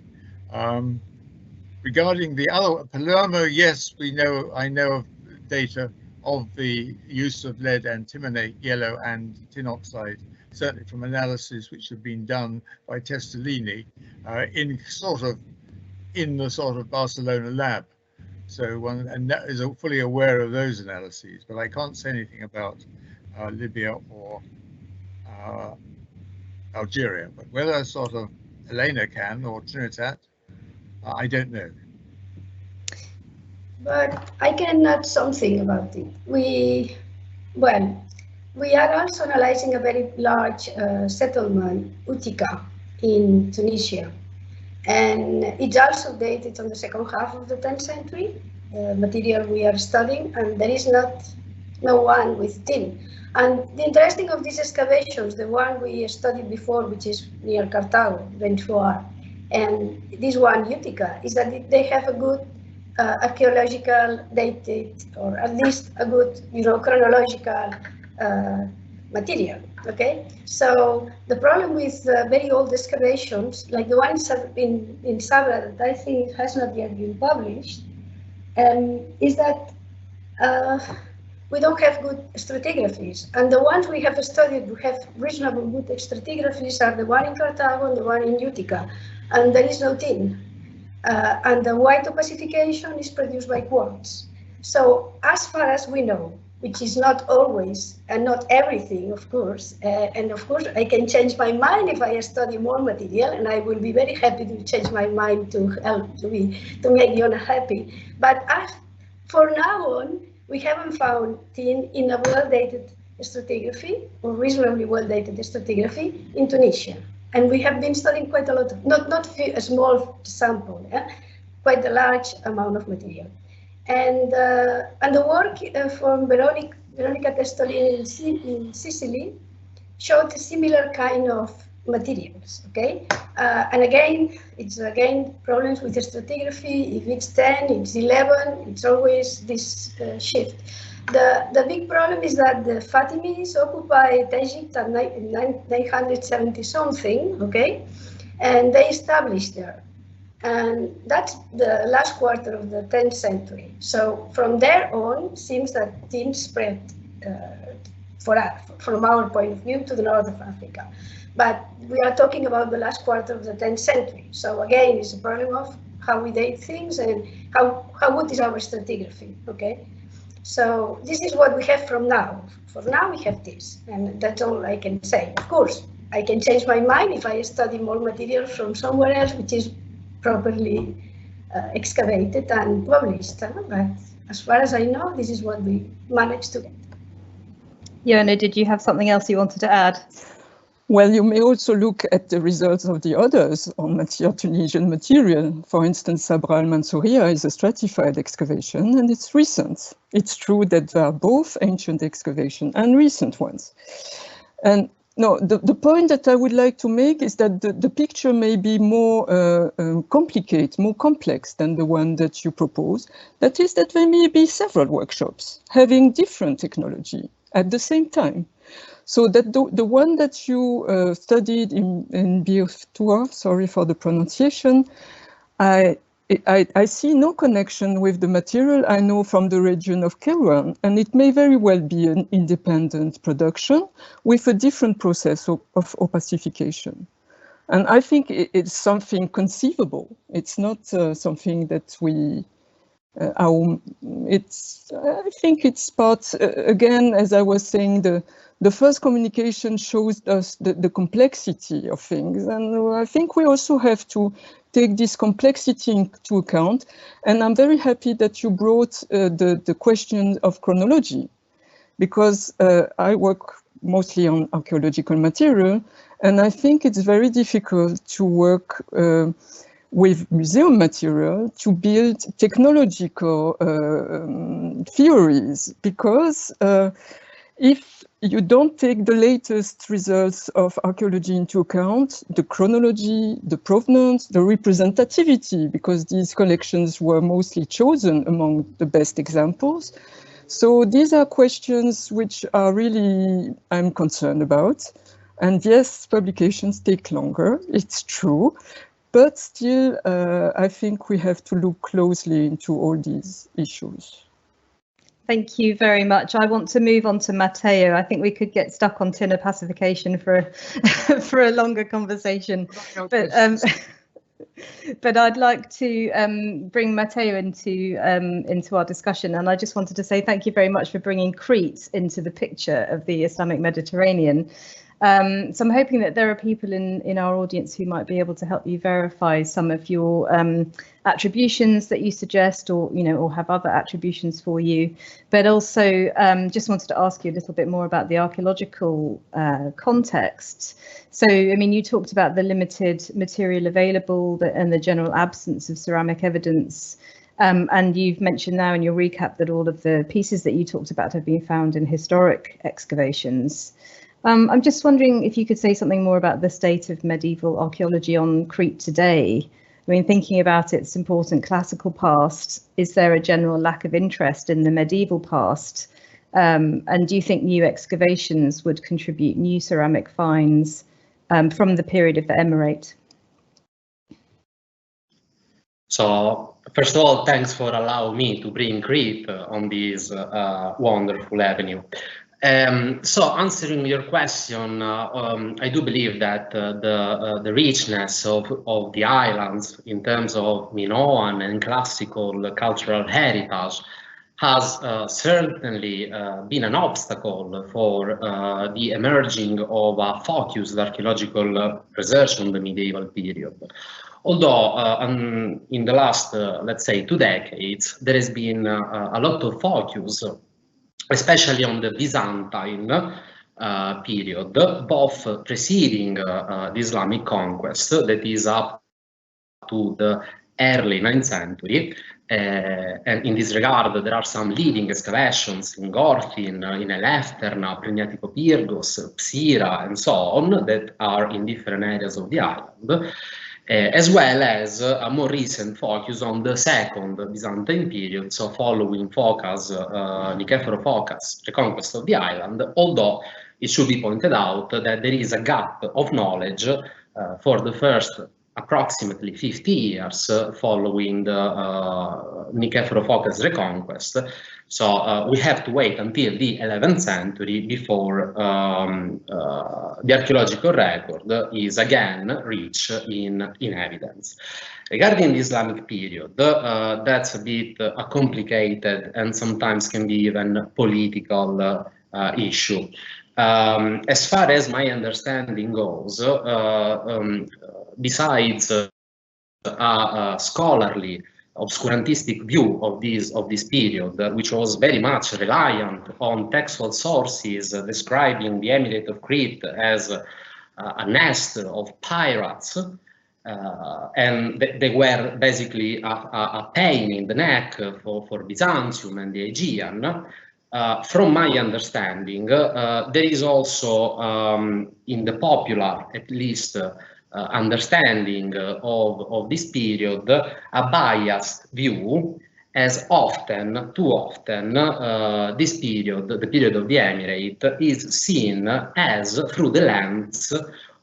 Speaker 4: Regarding the other, Palermo, yes, I know of data of the use of lead antimonate, yellow and tin oxide, certainly from analysis which have been done by Testolini in the sort of Barcelona lab. So one is fully aware of those analyses, but I can't say anything about Libya or Algeria. But whether sort of Elena can or Trinidad, I don't know.
Speaker 3: But I can add something about it. We are also analyzing a very large settlement, Utica, in Tunisia. And it's also dated on the second half of the 10th century, material we are studying, and there is no one with tin. And the interesting of these excavations, the one we studied before, which is near Cartago, Ventuar, and this one, Utica, is that they have a good archaeological dated, or at least a good, chronological material. Okay, so the problem with very old excavations, like the one in Sabra that I think has not yet been published, is that we don't have good stratigraphies. And the ones we have studied who have reasonable good stratigraphies are the one in Cartago and the one in Utica, and there is no tin. And the white opacification is produced by quartz. So as far as we know, which is not always and not everything, of course. And of course, I can change my mind if I study more material, and I will be very happy to change my mind to help to make Yona happy. But for now on, we haven't found tin in a well-dated stratigraphy or reasonably well-dated stratigraphy in Tunisia. And we have been studying quite a lot of, not a small sample, quite a large amount of material. And the work from Veronica Testolini in Sicily showed a similar kind of materials, okay? And again, it's problems with the stratigraphy. If it's 10, it's 11, it's always this shift. The big problem is that the Fatimids occupied Egypt at 970 something, okay? And they established there. And that's the last quarter of the 10th century. So from there on, seems that tin spread from our point of view to the north of Africa. But we are talking about the last quarter of the 10th century. So again, it's a problem of how we date things and how good is our stratigraphy, okay? So this is what we have from now. For now, we have this, and that's all I can say. Of course, I can change my mind if I study more material from somewhere else, which is properly excavated and published. But as far as I know, this is what we managed to get.
Speaker 1: Jona, did you have something else you wanted to add?
Speaker 6: Well, you may also look at the results of the others on Tunisian material. For instance, Sabra al-Mansouria is a stratified excavation, and it's recent. It's true that there are both ancient excavations and recent ones. And no, the point that I would like to make is that the picture may be more complicated, more complex than the one that you propose. That is that there may be several workshops having different technology at the same time. So that the one that you studied in Biotua, sorry for the pronunciation, I see no connection with the material I know from the region of Kairouan, and it may very well be an independent production with a different process of opacification. And I think it's something conceivable. It's not something that we, I think it's part, again, as I was saying, the first communication shows us the complexity of things. And I think we also have to take this complexity into account. And I'm very happy that you brought the question of chronology, because I work mostly on archaeological material. And I think it's very difficult to work with museum material to build technological theories, because if you don't take the latest results of archaeology into account, the chronology, the provenance, the representativity, because these collections were mostly chosen among the best examples. So these are questions which are really, I'm concerned about. And yes, publications take longer, it's true. But still, I think we have to look closely into all these issues.
Speaker 1: Thank you very much. I want to move on to Matteo. I think we could get stuck on tin opacification for for a longer conversation. But I'd like to bring Matteo into our discussion, and I just wanted to say thank you very much for bringing Crete into the picture of the Islamic Mediterranean. So I'm hoping that there are people in our audience who might be able to help you verify some of your attributions that you suggest, or or have other attributions for you. But also just wanted to ask you a little bit more about the archaeological context. So, I mean, you talked about the limited material available and the general absence of ceramic evidence. And you've mentioned now in your recap that all of the pieces that you talked about have been found in historic excavations. I'm just wondering if you could say something more about the state of medieval archaeology on Crete today. I mean, thinking about its important classical past, is there a general lack of interest in the medieval past? And do you think new excavations would contribute new ceramic finds from the period of the Emirate?
Speaker 5: So, first of all, thanks for allowing me to bring Crete on this wonderful avenue. So answering your question, I do believe that the richness of the islands in terms of Minoan and classical cultural heritage has certainly been an obstacle for the emerging of a focused archaeological research on the medieval period. Although in the last, let's say, 2 decades, there has been a lot of focus, especially on the Byzantine period, both preceding the Islamic conquest, that is up to the early 9th century. And in this regard, there are some leading excavations in Gorthin, in Elefterna, Preniatikopyrgos, Psira, and so on, that are in different areas of the island. As well as a more recent focus on the second Byzantine period, so following Nicephoro Phocas' reconquest of the island, although it should be pointed out that there is a gap of knowledge for the first approximately 50 years following the Nicephoro Phocas' reconquest. So we have to wait until the 11th century before the archaeological record is again rich in evidence. Regarding the Islamic period, that's a bit a complicated and sometimes can be even political issue. As far as my understanding goes, besides a scholarly obscurantistic view of this period, which was very much reliant on textual sources describing the Emirate of Crete as a nest of pirates, and they were basically a pain in the neck for Byzantium and the Aegean. From my understanding, there is also in the popular, at least, understanding of this period, a biased view, as often, too often, this period, the period of the Emirate, is seen as through the lens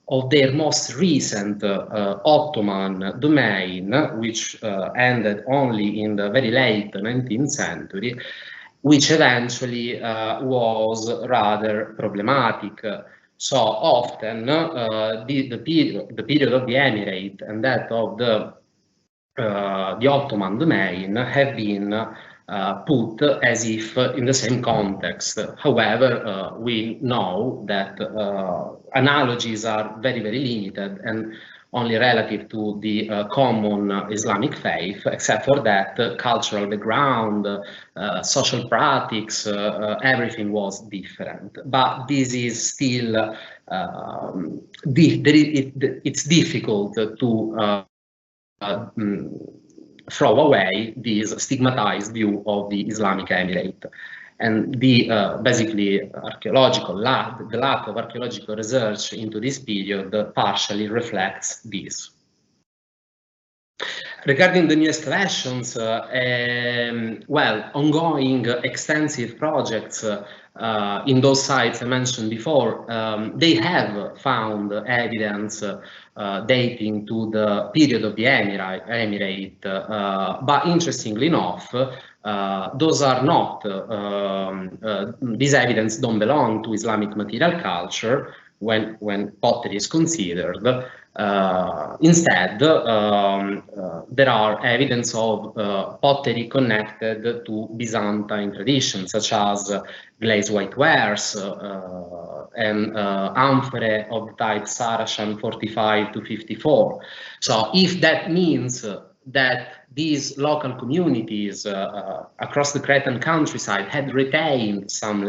Speaker 5: of their most recent Ottoman domain, which ended only in the very late 19th century, which eventually was rather problematic. So often the period of the Emirate and that of the Ottoman domain have been put as if in the same context. However, we know that analogies are very, very limited and only relative to the common Islamic faith. Except for that, cultural background, social practice, everything was different. But this is still, it's difficult to throw away this stigmatized view of the Islamic Emirate. And the basically the lack of archaeological research into this period partially reflects this. Regarding the new excavations, well, ongoing extensive projects in those sites I mentioned before, they have found evidence dating to the period of the Emirate, but interestingly enough, those are not, these evidence don't belong to Islamic material culture when pottery is considered. Instead, there are evidence of pottery connected to Byzantine traditions, such as glazed whitewares and amphorae of the type Saracen 45 to 54. So if that means that these local communities across the Cretan countryside had retained some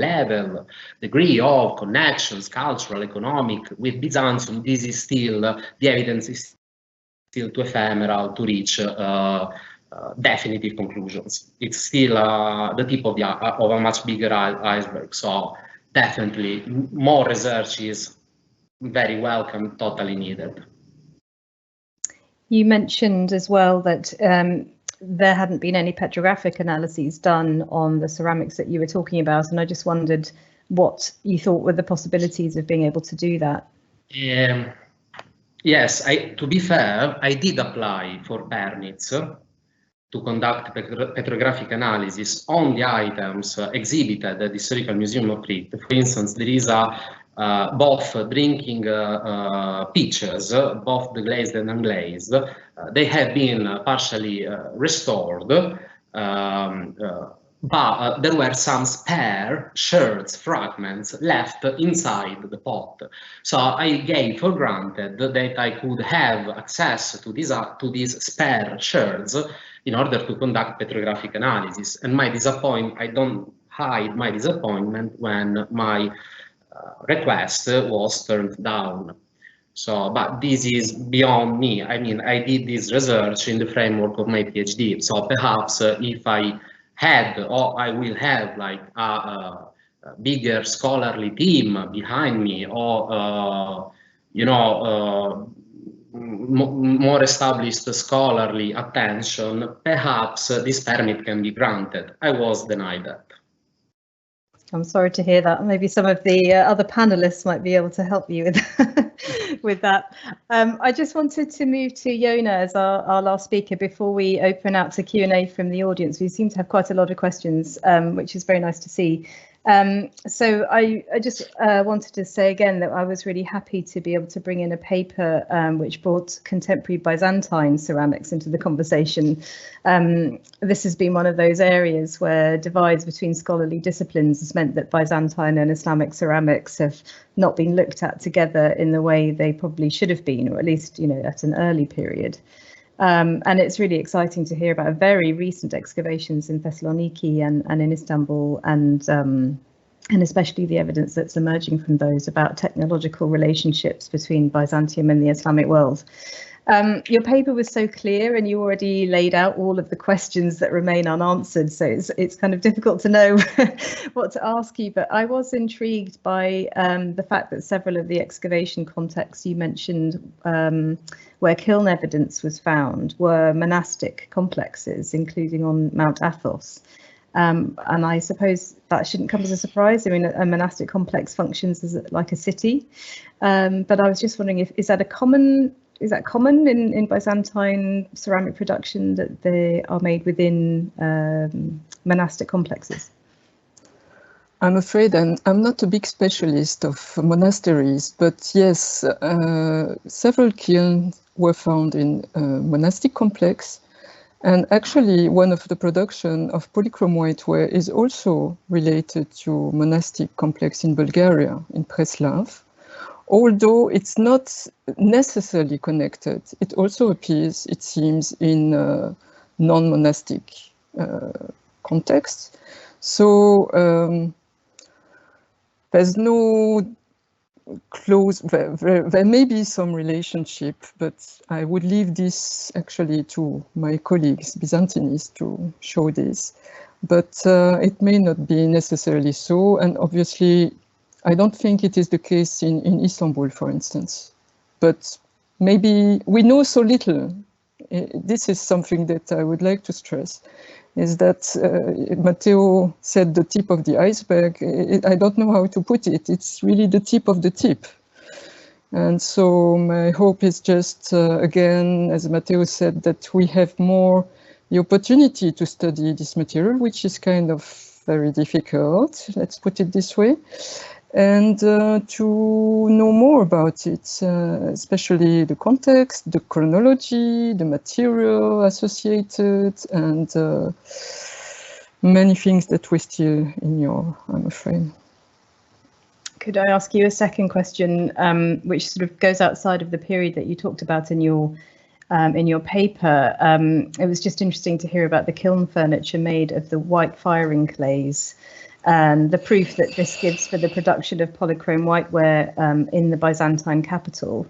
Speaker 5: degree of connections, cultural, economic, with Byzantium, this is still, the evidence is still too ephemeral to reach definitive conclusions. It's still the tip of a much bigger iceberg. So definitely more research is very welcome, totally needed.
Speaker 1: You mentioned as well that there hadn't been any petrographic analyses done on the ceramics that you were talking about, and I just wondered what you thought were the possibilities of being able to do that.
Speaker 5: Yes, to be fair, I did apply for permits to conduct petrographic analysis on the items exhibited at the Historical Museum of Crete. For instance, there is both drinking pitchers, both the glazed and unglazed. They have been partially restored, but there were some spare sherds fragments left inside the pot. So I gave for granted that I could have access to these spare sherds in order to conduct petrographic analysis. And I don't hide my disappointment when my request was turned down. So, but this is beyond me. I mean, I did this research in the framework of my PhD. So perhaps if I had, or I will have, like a bigger scholarly team behind me, or you know, more established scholarly attention, perhaps this permit can be granted. I was denied that.
Speaker 1: I'm sorry to hear that. Maybe some of the other panelists might be able to help you with, with that. I just wanted to move to Yona as our last speaker before we open out to Q&A from the audience. We seem to have quite a lot of questions, which is very nice to see. So I just wanted to say again that I was really happy to be able to bring in a paper which brought contemporary Byzantine ceramics into the conversation. This has been one of those areas where divides between scholarly disciplines has meant that Byzantine and Islamic ceramics have not been looked at together in the way they probably should have been, or at least, you know, at an early period. And it's really exciting to hear about very recent excavations in Thessaloniki and in Istanbul, and especially the evidence that's emerging from those about technological relationships between Byzantium and the Islamic world. Your paper was so clear, and you already laid out all of the questions that remain unanswered, so it's kind of difficult to know what to ask you. But I was intrigued by the fact that several of the excavation contexts you mentioned where kiln evidence was found were monastic complexes, including on Mount Athos. And I suppose that shouldn't come as a surprise. I mean, a monastic complex functions as like a city. But I was just wondering, is that common in Byzantine ceramic production, that they are made within monastic complexes?
Speaker 6: I'm afraid I'm not a big specialist of monasteries, but yes, several kilns were found in a monastic complex. And actually, one of the production of polychrome whiteware is also related to monastic complex in Bulgaria, in Preslav. Although it's not necessarily connected, it also appears, it seems, in non-monastic contexts. So there's no close, there may be some relationship, but I would leave this actually to my colleagues, Byzantinists, to show this. But it may not be necessarily so, and obviously I don't think it is the case in Istanbul, for instance. But maybe we know so little. This is something that I would like to stress, is that Matteo said the tip of the iceberg. I don't know how to put it. It's really the tip of the tip. And so my hope is just, again, as Matteo said, that we have more the opportunity to study this material, which is kind of very difficult, let's put it this way, and to know more about it, especially the context, the chronology, the material associated, and many things that we still ignore, I'm afraid.
Speaker 1: Could I ask you a second question, which sort of goes outside of the period that you talked about in your paper? It was just interesting to hear about the kiln furniture made of the white firing clays, and the proof that this gives for the production of polychrome whiteware in the Byzantine capital.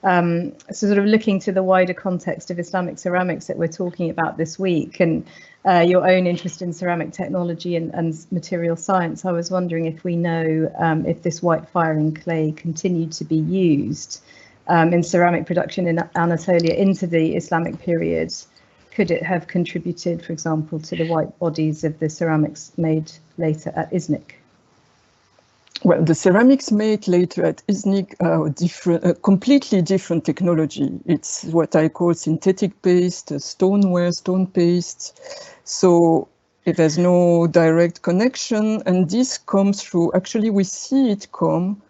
Speaker 1: So sort of looking to the wider context of Islamic ceramics that we're talking about this week, and your own interest in ceramic technology and material science, I was wondering if we know if this white firing clay continued to be used in ceramic production in Anatolia into the Islamic period. Could it have contributed, for example, to the white bodies of the ceramics made later at Iznik?
Speaker 6: Well, the ceramics made later at Iznik are different, completely different technology. It's what I call synthetic paste, stoneware, stone paste. So it has no direct connection, and this comes through, actually we see it come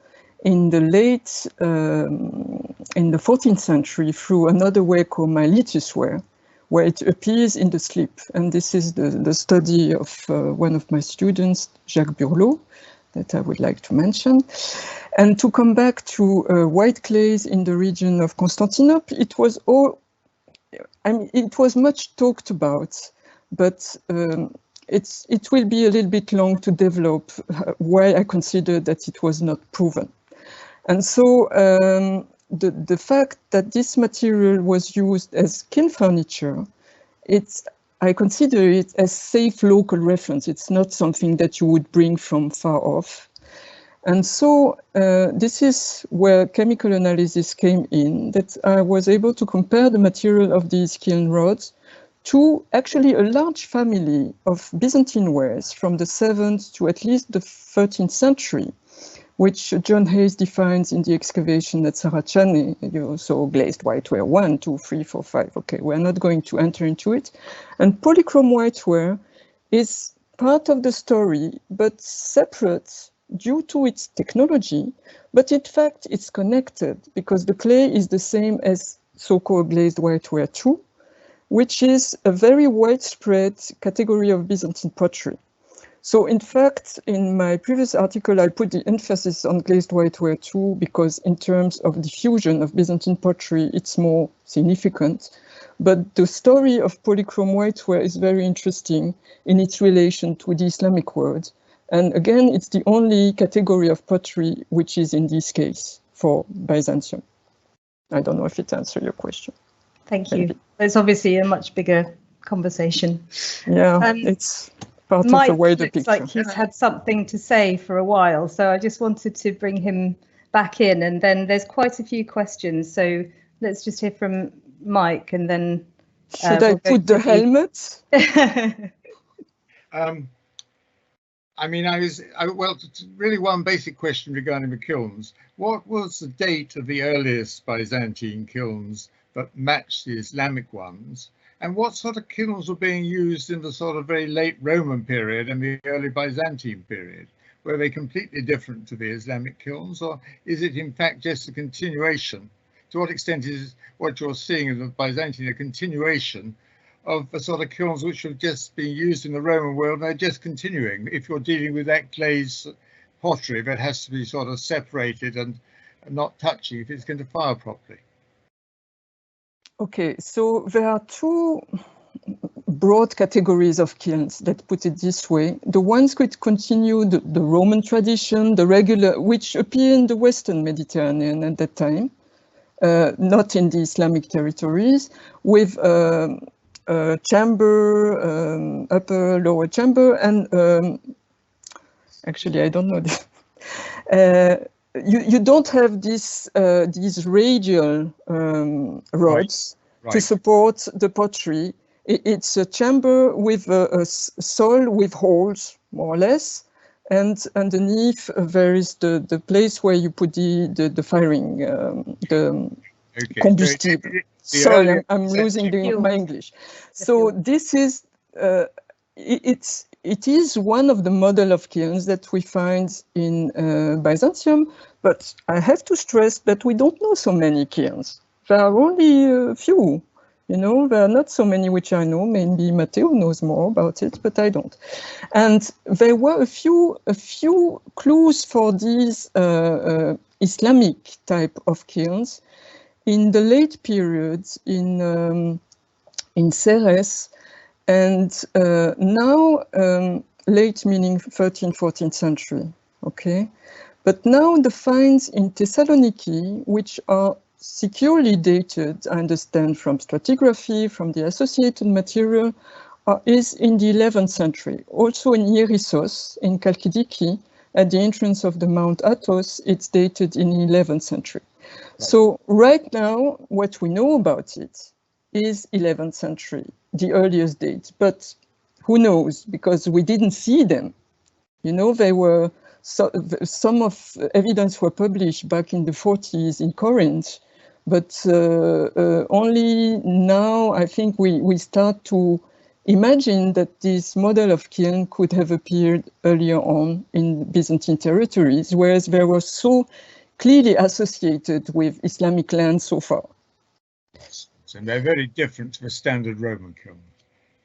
Speaker 6: in the late, in the 14th century through another way called Miletus ware, where it appears in the slip. And this is the study of one of my students, Jacques Burlot, that I would like to mention. And to come back to white clays in the region of Constantinople, it was it was much talked about, but it will be a little bit long to develop why I consider that it was not proven. And so the fact that this material was used as kiln furniture, I consider it as safe local reference. It's not something that you would bring from far off. And so this is where chemical analysis came in, that I was able to compare the material of these kiln rods to actually a large family of Byzantine wares from the 7th to at least the 13th century, which John Hayes defines in the excavation at Saraceni. So glazed whiteware 1, 2, 3, 4, 5. Okay, we're not going to enter into it. And polychrome whiteware is part of the story, but separate due to its technology. But in fact, it's connected because the clay is the same as so-called glazed whiteware 2, which is a very widespread category of Byzantine pottery. So in fact, in my previous article, I put the emphasis on glazed whiteware too, because in terms of diffusion of Byzantine pottery, it's more significant. But the story of polychrome whiteware is very interesting in its relation to the Islamic world. And again, it's the only category of pottery which is in this case for Byzantium. I don't know if it answers your question.
Speaker 1: Thank you. It's obviously a much bigger conversation.
Speaker 6: Yeah, it's part
Speaker 1: Mike
Speaker 6: of the wider
Speaker 1: looks
Speaker 6: picture.
Speaker 1: like he's had something to say for a while, so I just wanted to bring him back in, and then there's quite a few questions, so let's just hear from Mike, and then
Speaker 6: should I put the helmet?
Speaker 4: I mean, well, really one basic question regarding the kilns. What was the date of the earliest Byzantine kilns that matched the Islamic ones? And what sort of kilns were being used in the sort of very late Roman period and the early Byzantine period? Were they completely different to the Islamic kilns, or is it in fact just a continuation? To what extent is what you're seeing in the Byzantine a continuation of the sort of kilns which have just been used in the Roman world and they're just continuing? If you're dealing with that glazed pottery that has to be sort of separated and not touching if it's going to fire properly.
Speaker 6: Okay, so there are two broad categories of kilns, let's put it this way. The ones which continue the Roman tradition, the regular, which appear in the Western Mediterranean at that time, not in the Islamic territories, with chamber, upper, lower chamber, and actually, I don't know this. You don't have these radial rods to support the pottery. It's a chamber with a soil with holes, more or less, and underneath there is the place where you put the firing, the combustible. Sorry, I'm losing my English. So this is it is one of the model of kilns that we find in Byzantium, but I have to stress that we don't know so many kilns. There are only a few, you know, there are not so many which I know. Maybe Matteo knows more about it, but I don't. And there were a few clues for these Islamic type of kilns in the late periods in Ceres. And now, late meaning 13th, 14th century, okay? But now the finds in Thessaloniki, which are securely dated, I understand, from stratigraphy, from the associated material, is in the 11th century. Also in Ierissos, in Chalkidiki, at the entrance of the Mount Athos, it's dated in the 11th century. Right. So right now, what we know about it is 11th century, the earliest date, but who knows, because we didn't see them. You know, they were, some of evidence were published back in the 40s in Corinth, but only now I think we start to imagine that this model of kiln could have appeared earlier on in Byzantine territories, whereas they were so clearly associated with Islamic lands so far.
Speaker 4: And they're very different to the standard Roman kiln.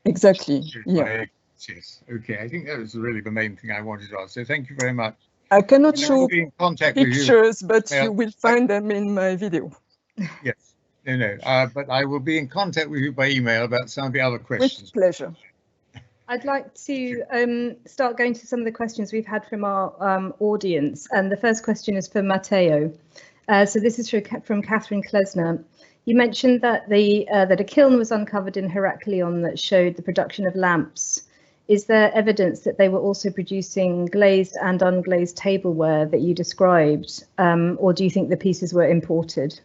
Speaker 6: Exactly, yeah.
Speaker 4: Yes, okay, I think that was really the main thing I wanted to ask. So thank you very much.
Speaker 6: I cannot show pictures, but you will find them in my video.
Speaker 4: Yes, no, but I will be in contact with you by email about some of the other questions.
Speaker 6: With pleasure.
Speaker 1: I'd like to start going to some of the questions we've had from our audience. And the first question is for Matteo. So this is from Catherine Klesner. You mentioned that that a kiln was uncovered in Heraklion that showed the production of lamps. Is there evidence that they were also producing glazed and unglazed tableware that you described, or do you think the pieces were imported?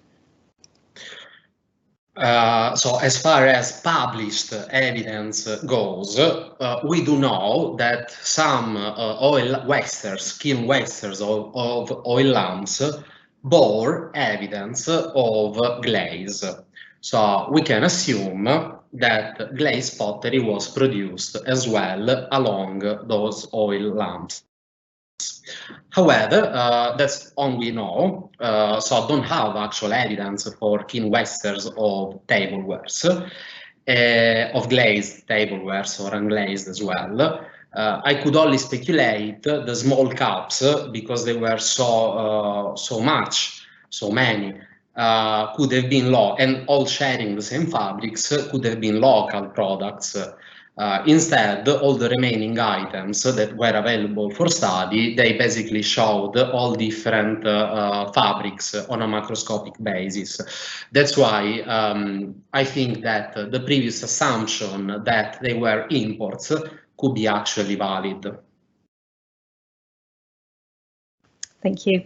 Speaker 5: So as far as published evidence goes, we do know that some oil wasters, kiln wasters of oil lamps bore evidence of glaze. So we can assume that glazed pottery was produced as well along those oil lamps. However, that's all we know, so I don't have actual evidence for kiln wasters of tablewares, of glazed tablewares or unglazed as well. I could only speculate the small cups because they were so many. could have been and all sharing the same fabrics could have been local products. Instead, all the remaining items that were available for study, they basically showed all different fabrics on a macroscopic basis. That's why I think that the previous assumption that they were imports could be actually valid.
Speaker 1: Thank you.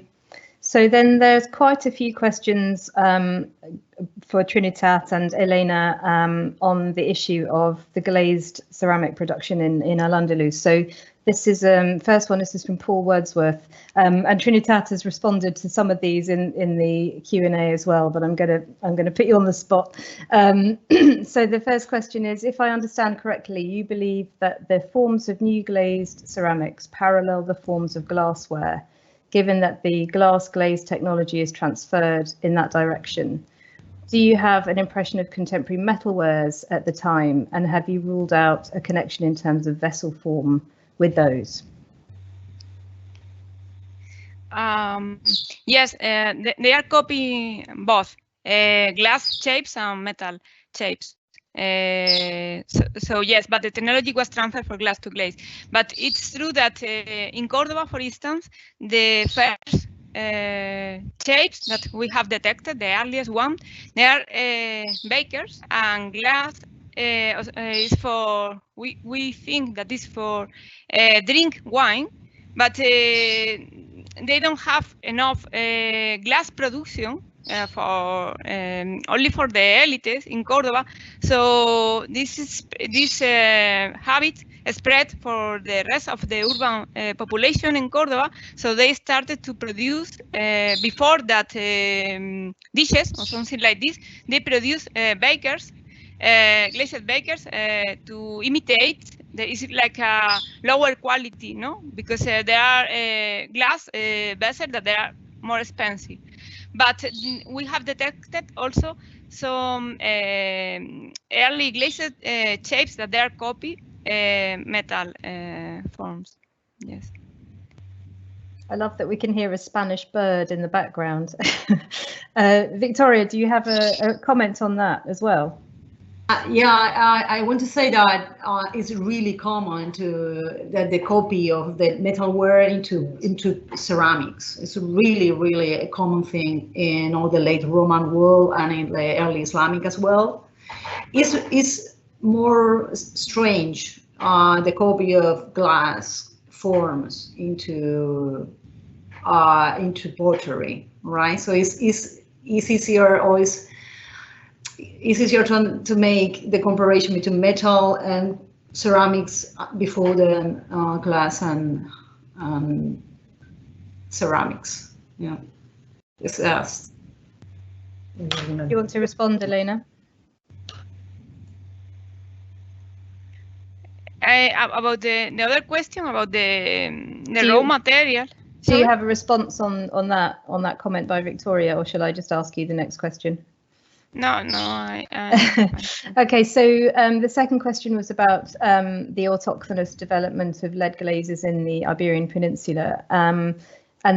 Speaker 1: So then there's quite a few questions for Trinitat and Elena on the issue of the glazed ceramic production in Al-Andalus. So this is first one. This is from Paul Wordsworth, and Trinitat has responded to some of these in the Q&A as well. But I'm gonna put you on the spot. So the first question is: if I understand correctly, you believe that the forms of new glazed ceramics parallel the forms of glassware, given that the glass glaze technology is transferred in that direction. Do you have an impression of contemporary metalwares at the time, and have you ruled out a connection in terms of vessel form with those?
Speaker 7: Yes, they are copying both glass shapes and metal shapes. So yes, but the technology was transferred for glass to glaze. But it's true that in Cordoba, for instance, the first shapes that we have detected, the earliest one, they are bakers, and glass is for, we think that is for drink wine, but they don't have enough glass production for only for the elites in Cordoba. So this habit spread for the rest of the urban population in Cordoba. So they started to produce before that dishes or something like this. They produce bakers, glazed bakers, to imitate. Is like a lower quality, no? Because there are glass vessels that they are more expensive. But we have detected also some early glazed shapes that they are copy metal forms. Yes.
Speaker 1: I love that we can hear a Spanish bird in the background. Victoria, do you have a comment on that as well?
Speaker 2: Yeah, I want to say that it's really common that the copy of the metalware into ceramics. It's really a common thing in all the late Roman world and in the early Islamic as well. It's more strange the copy of glass forms into pottery, right? So it's easier always. It's easier to make the comparison between metal and ceramics before the glass and ceramics. Yeah. It's
Speaker 1: You want to respond, Elena?
Speaker 7: About the other question about the raw material.
Speaker 1: Do you have a response on that comment by Victoria, or shall I just ask you the next question?
Speaker 7: No.
Speaker 1: Okay, so the second question was about the autochthonous development of lead glazes in the Iberian Peninsula. And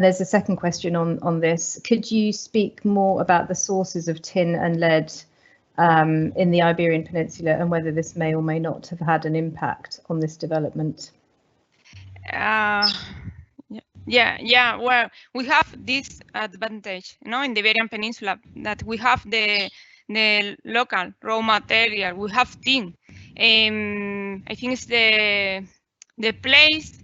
Speaker 1: there's a second question on this. Could you speak more about the sources of tin and lead in the Iberian Peninsula, and whether this may or may not have had an impact on this development?
Speaker 7: Yeah. Well, we have this advantage, in the Iberian Peninsula, that we have the local raw material. We have tin. I think it's the place,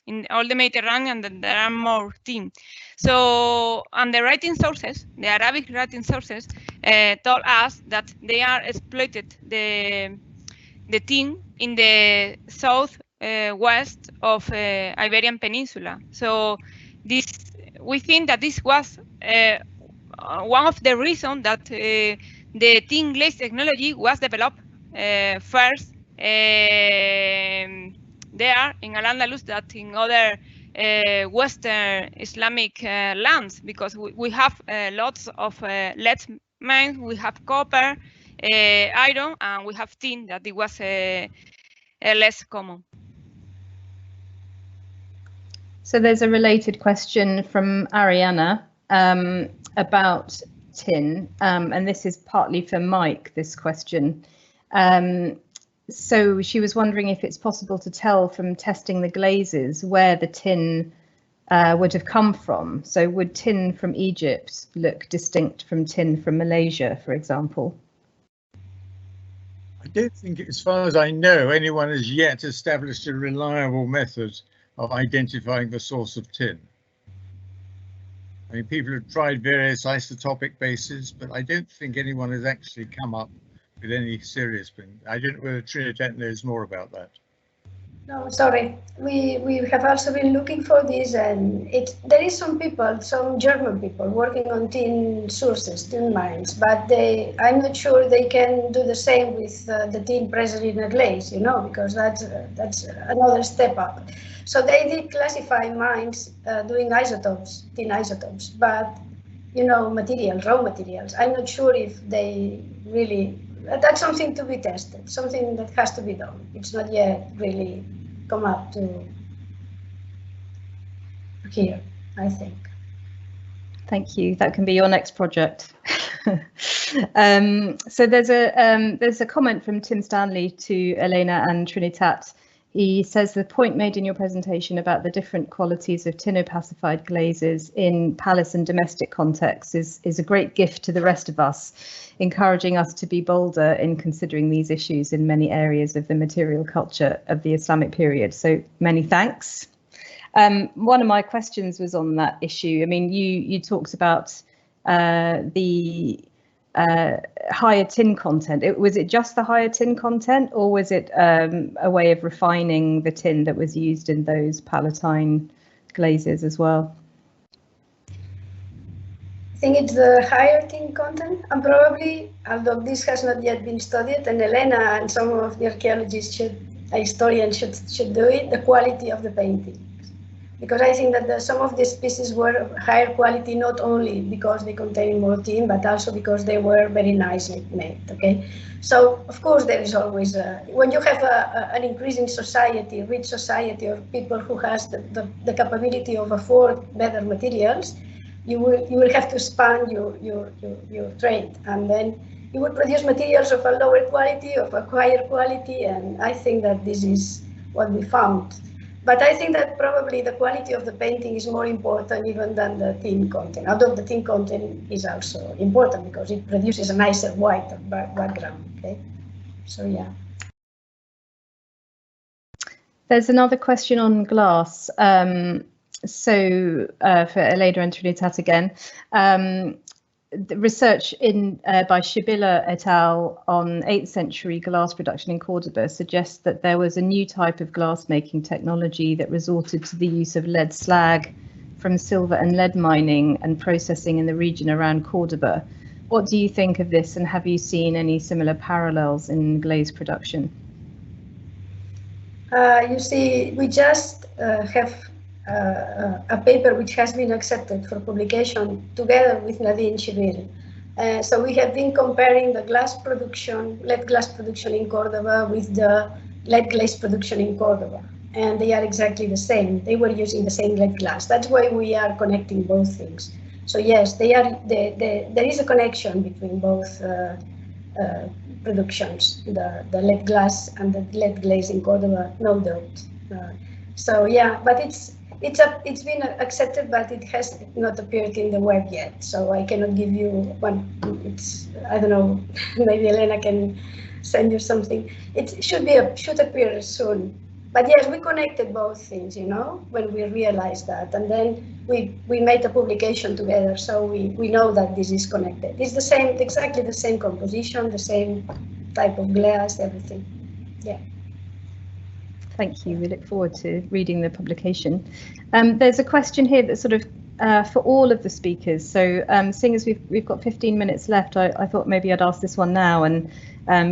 Speaker 7: in all the Mediterranean that there are more tin. So, and the writing sources, the Arabic writing sources, told us that they are exploited the tin in the south west of Iberian Peninsula. So we think that this was one of the reasons that the tin glaze technology was developed first there in Al-Andalus that in other Western Islamic lands, because we have lots of lead mines, we have copper, iron, and we have tin that it was less common.
Speaker 1: So there's a related question from Ariana. about tin, and this is partly for Mike, this question. So she was wondering if it's possible to tell from testing the glazes where the tin would have come from. So would tin from Egypt look distinct from tin from Malaysia, for example?
Speaker 4: I don't think, as far as I know, anyone has yet established a reliable method of identifying the source of tin. I mean, people have tried various isotopic bases, but I don't think anyone has actually come up with any serious thing. I don't know whether Trinidad knows more about that.
Speaker 3: No, sorry. We have also been looking for this, and there is some people, some German people working on tin sources, tin mines, but I'm not sure they can do the same with the tin present in a glaze, you know, because that's another step up. So they did classify mines doing isotopes, tin isotopes, but you know, raw materials. I'm not sure if they really. That's something to be tested, something that has to be done. It's not yet really come up to here, I think.
Speaker 1: Thank you. That can be your next project. So there's a comment from Tim Stanley to Elena and Trinitat. He says the point made in your presentation about the different qualities of tin opacified glazes in palace and domestic contexts is a great gift to the rest of us, encouraging us to be bolder in considering these issues in many areas of the material culture of the Islamic period. So many thanks. One of my questions was on that issue. I mean, you talked about the higher tin content. Was it just the higher tin content, or was it a way of refining the tin that was used in those palatine glazes as well?
Speaker 3: I think it's the higher tin content, and probably, although this has not yet been studied, and Elena and some of the archaeologists historians should do it, the quality of the painting. Because I think that some of these pieces were of higher quality, not only because they contain more tin, but also because they were very nicely made, okay? So, of course, there is always, when you have an increasing society, rich society, or people who has the capability of afford better materials, you will have to expand your trade, and then you will produce materials of a lower quality, of a higher quality, and I think that this is what we found. But I think that probably the quality of the painting is more important even than the tin content, although the tin content is also important because it produces a nicer white background, okay? So, yeah.
Speaker 1: There's another question on glass. So for Elena and Trinitat again. The research by Shibilla et al. On 8th century glass production in Cordoba suggests that there was a new type of glass making technology that resorted to the use of lead slag from silver and lead mining and processing in the region around Cordoba. What do you think of this, and have you seen any similar parallels in glaze production?
Speaker 3: You see, we just have a paper which has been accepted for publication together with Nadine Chibil. So we have been comparing the lead glass production in Cordoba with the lead glaze production in Cordoba, and they are exactly the same. They were using the same lead glass. That's why we are connecting both things. So yes, there is a connection between both productions, the lead glass and the lead glaze in Cordoba, no doubt. So yeah, but it's been accepted, but it has not appeared in the web yet. So I cannot give you one. I don't know. Maybe Elena can send you something. It should appear soon. But yes, we connected both things, you know, when we realized that, and then we made a publication together. So we know that this is connected. It's the same, exactly the same composition, the same type of glass, everything. Yeah.
Speaker 1: Thank you. We look forward to reading the publication. There's a question here that's sort of for all of the speakers. So seeing as we've got 15 minutes left, I thought maybe I'd ask this one now and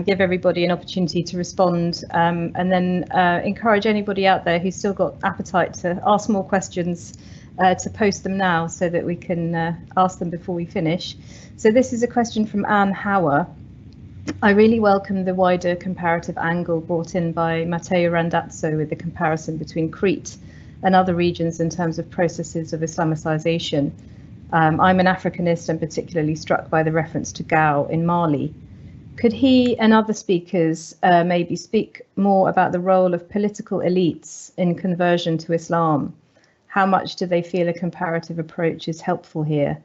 Speaker 1: give everybody an opportunity to respond, and then encourage anybody out there who's still got appetite to ask more questions to post them now so that we can ask them before we finish. So this is a question from Anne Hauer. I really welcome the wider comparative angle brought in by Matteo Randazzo with the comparison between Crete and other regions in terms of processes of Islamicization. I'm an Africanist and particularly struck by the reference to Gao in Mali. Could he and other speakers maybe speak more about the role of political elites in conversion to Islam? How much do they feel a comparative approach is helpful here,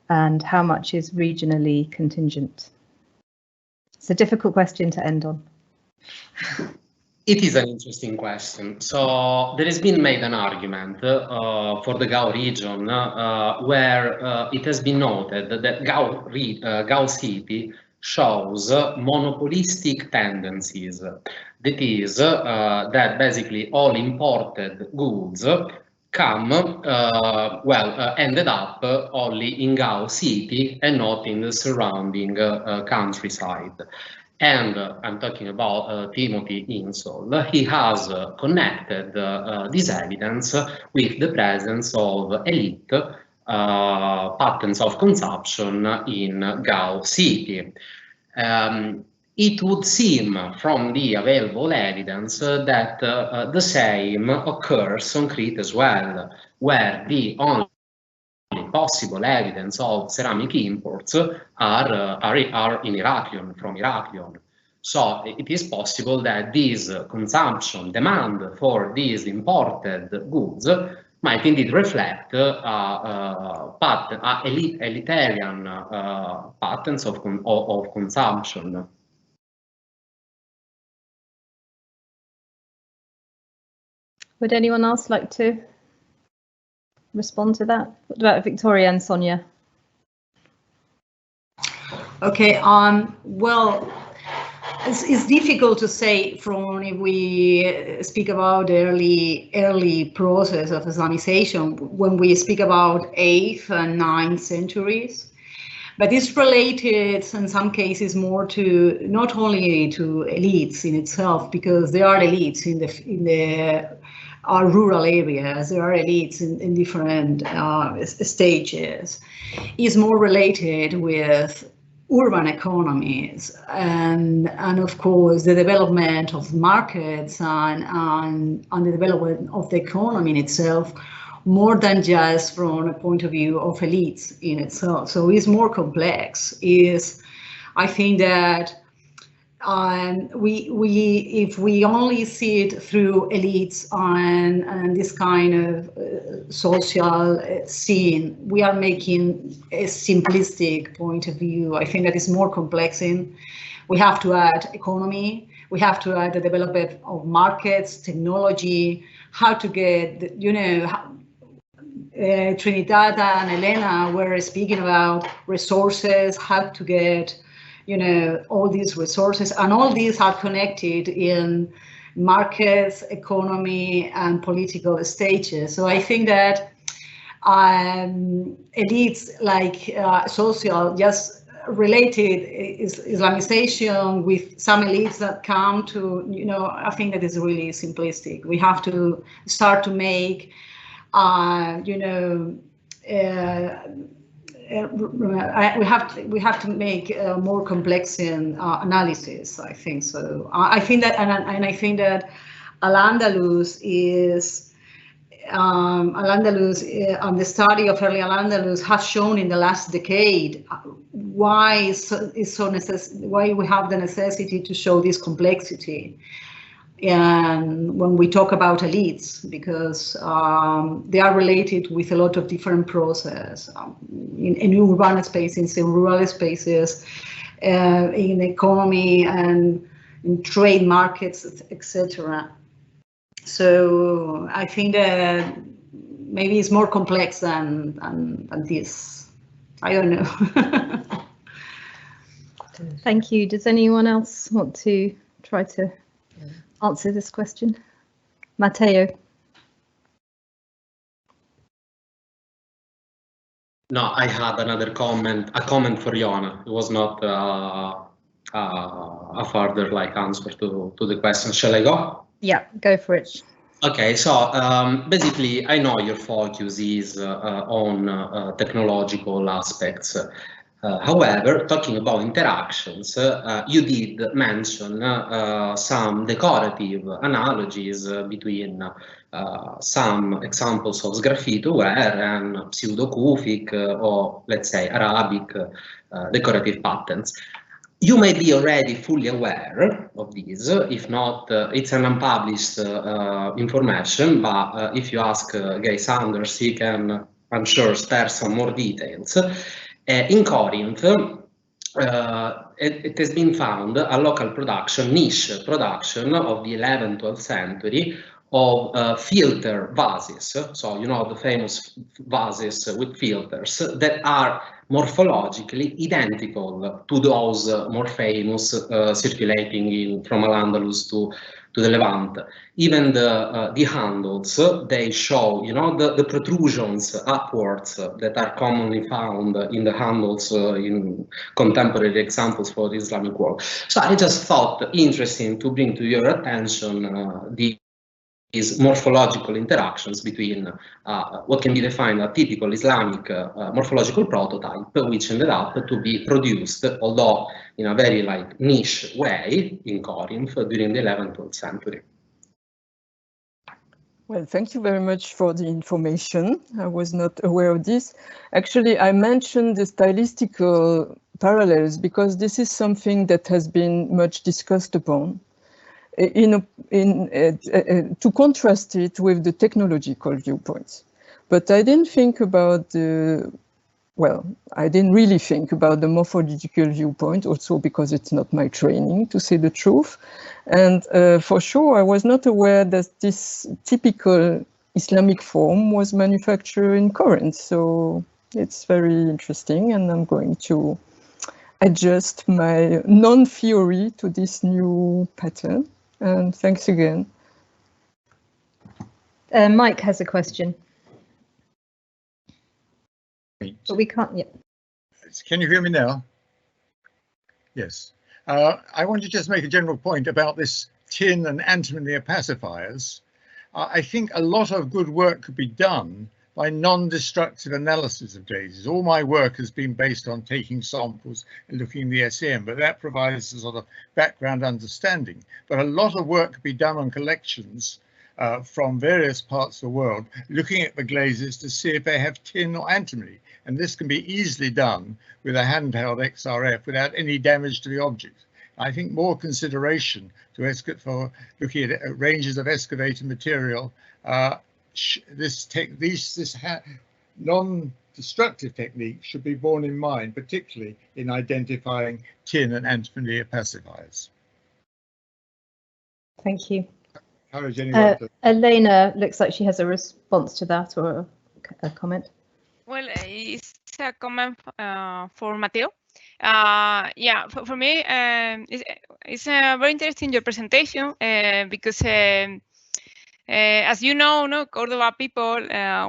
Speaker 1: and how much is regionally contingent? It's a difficult question to end on.
Speaker 5: It is an interesting question. So there has been made an argument for the Gao region where it has been noted that Gao city shows monopolistic tendencies. That is, that basically all imported goods come, ended up only in Gao city and not in the surrounding countryside. And I'm talking about Timothy Insol. He has connected this evidence with the presence of elite patterns of consumption in Gao city. It would seem from the available evidence that the same occurs on Crete as well, where the only possible evidence of ceramic imports are in Heraklion, from Heraklion. So it is possible that this consumption demand for these imported goods might indeed reflect elitarian patterns of consumption.
Speaker 1: Would anyone else like to respond to that? What about Victoria and Sonia?
Speaker 2: Okay, well, it's difficult to say from if we speak about the early process of Islamization when we speak about 8th and 9th centuries. But it's related in some cases more to not only to elites in itself, because there are elites in the rural areas, there are elites in different stages. It's more related with urban economies and of course the development of markets and the development of the economy in itself, more than just from a point of view of elites in itself. So it's more complex. I think that if we only see it through elites and this kind of social scene, we are making a simplistic point of view. I think that is more complex. We have to add economy, we have to add the development of markets, technology, how to get, Trinidad and Elena were speaking about resources, how to get, all these resources, and all these are connected in markets, economy, and political stages. So I think that elites like social just related Islamization with some elites that come to, I think that is really simplistic. We have to start to make we have to make more complex analysis. I think so. I think that, and I think that Al-Andalus is and the study of early Al-Andalus has shown in the last decade why why we have the necessity to show this complexity. And when we talk about elites, because they are related with a lot of different processes in urban spaces, in rural spaces, in economy and in trade markets, etc. So I think that maybe it's more complex than this. I don't know.
Speaker 1: Thank you. Does anyone else want to try to answer this question? Matteo.
Speaker 5: No, I had another comment, a comment for Iona. It was not a further answer to the question. Shall I go?
Speaker 1: Yeah, go for it.
Speaker 5: Okay, so basically, I know your focus is on technological aspects. However, talking about interactions, you did mention some decorative analogies between some examples of sgraffito-ware and pseudo-Kufic or, let's say, Arabic decorative patterns. You may be already fully aware of these. If not, it's an unpublished information, but if you ask Gay Sanders, he can, I'm sure, spare some more details. In Corinth, it has been found a local production, niche production of the 11th, 12th century of filter vases. So, you know, the famous vases with filters that are morphologically identical to those more famous circulating from Al-Andalus to the Levant. Even the handles, they show, you know, the protrusions upwards that are commonly found in the handles in contemporary examples for the Islamic world. So I just thought interesting to bring to your attention these morphological interactions between what can be defined a typical Islamic morphological prototype, which ended up to be produced, although in a very like niche way, in Corinth during the 11th, 12th century.
Speaker 6: Well, thank you very much for the information. I was not aware of this. Actually, I mentioned the stylistical parallels because this is something that has been much discussed upon. To contrast it with the technological viewpoints. But I didn't think about I didn't really think about the morphological viewpoint, also because it's not my training, to say the truth. And for sure, I was not aware that this typical Islamic form was manufactured in Corinth. So it's very interesting, and I'm going to adjust my non-theory to this new pattern. And thanks again.
Speaker 1: Mike has a question. But we can't yet.
Speaker 4: Can you hear me now? Yes. I want to just make a general point about this tin and antimony pacifiers. I think a lot of good work could be done by non-destructive analysis of glazes. All my work has been based on taking samples and looking in the SEM, but that provides a sort of background understanding. But a lot of work could be done on collections from various parts of the world, looking at the glazes to see if they have tin or antimony. And this can be easily done with a handheld XRF without any damage to the object. I think more consideration for looking at ranges of excavated material. This non-destructive technique should be borne in mind, particularly in identifying tin and antimony pacifiers.
Speaker 1: Thank you.
Speaker 4: Elena
Speaker 1: looks like she has a response to that or a comment.
Speaker 7: Well, it's a comment for Matteo. Yeah, for me, it's very interesting your presentation because as you know, Cordoba people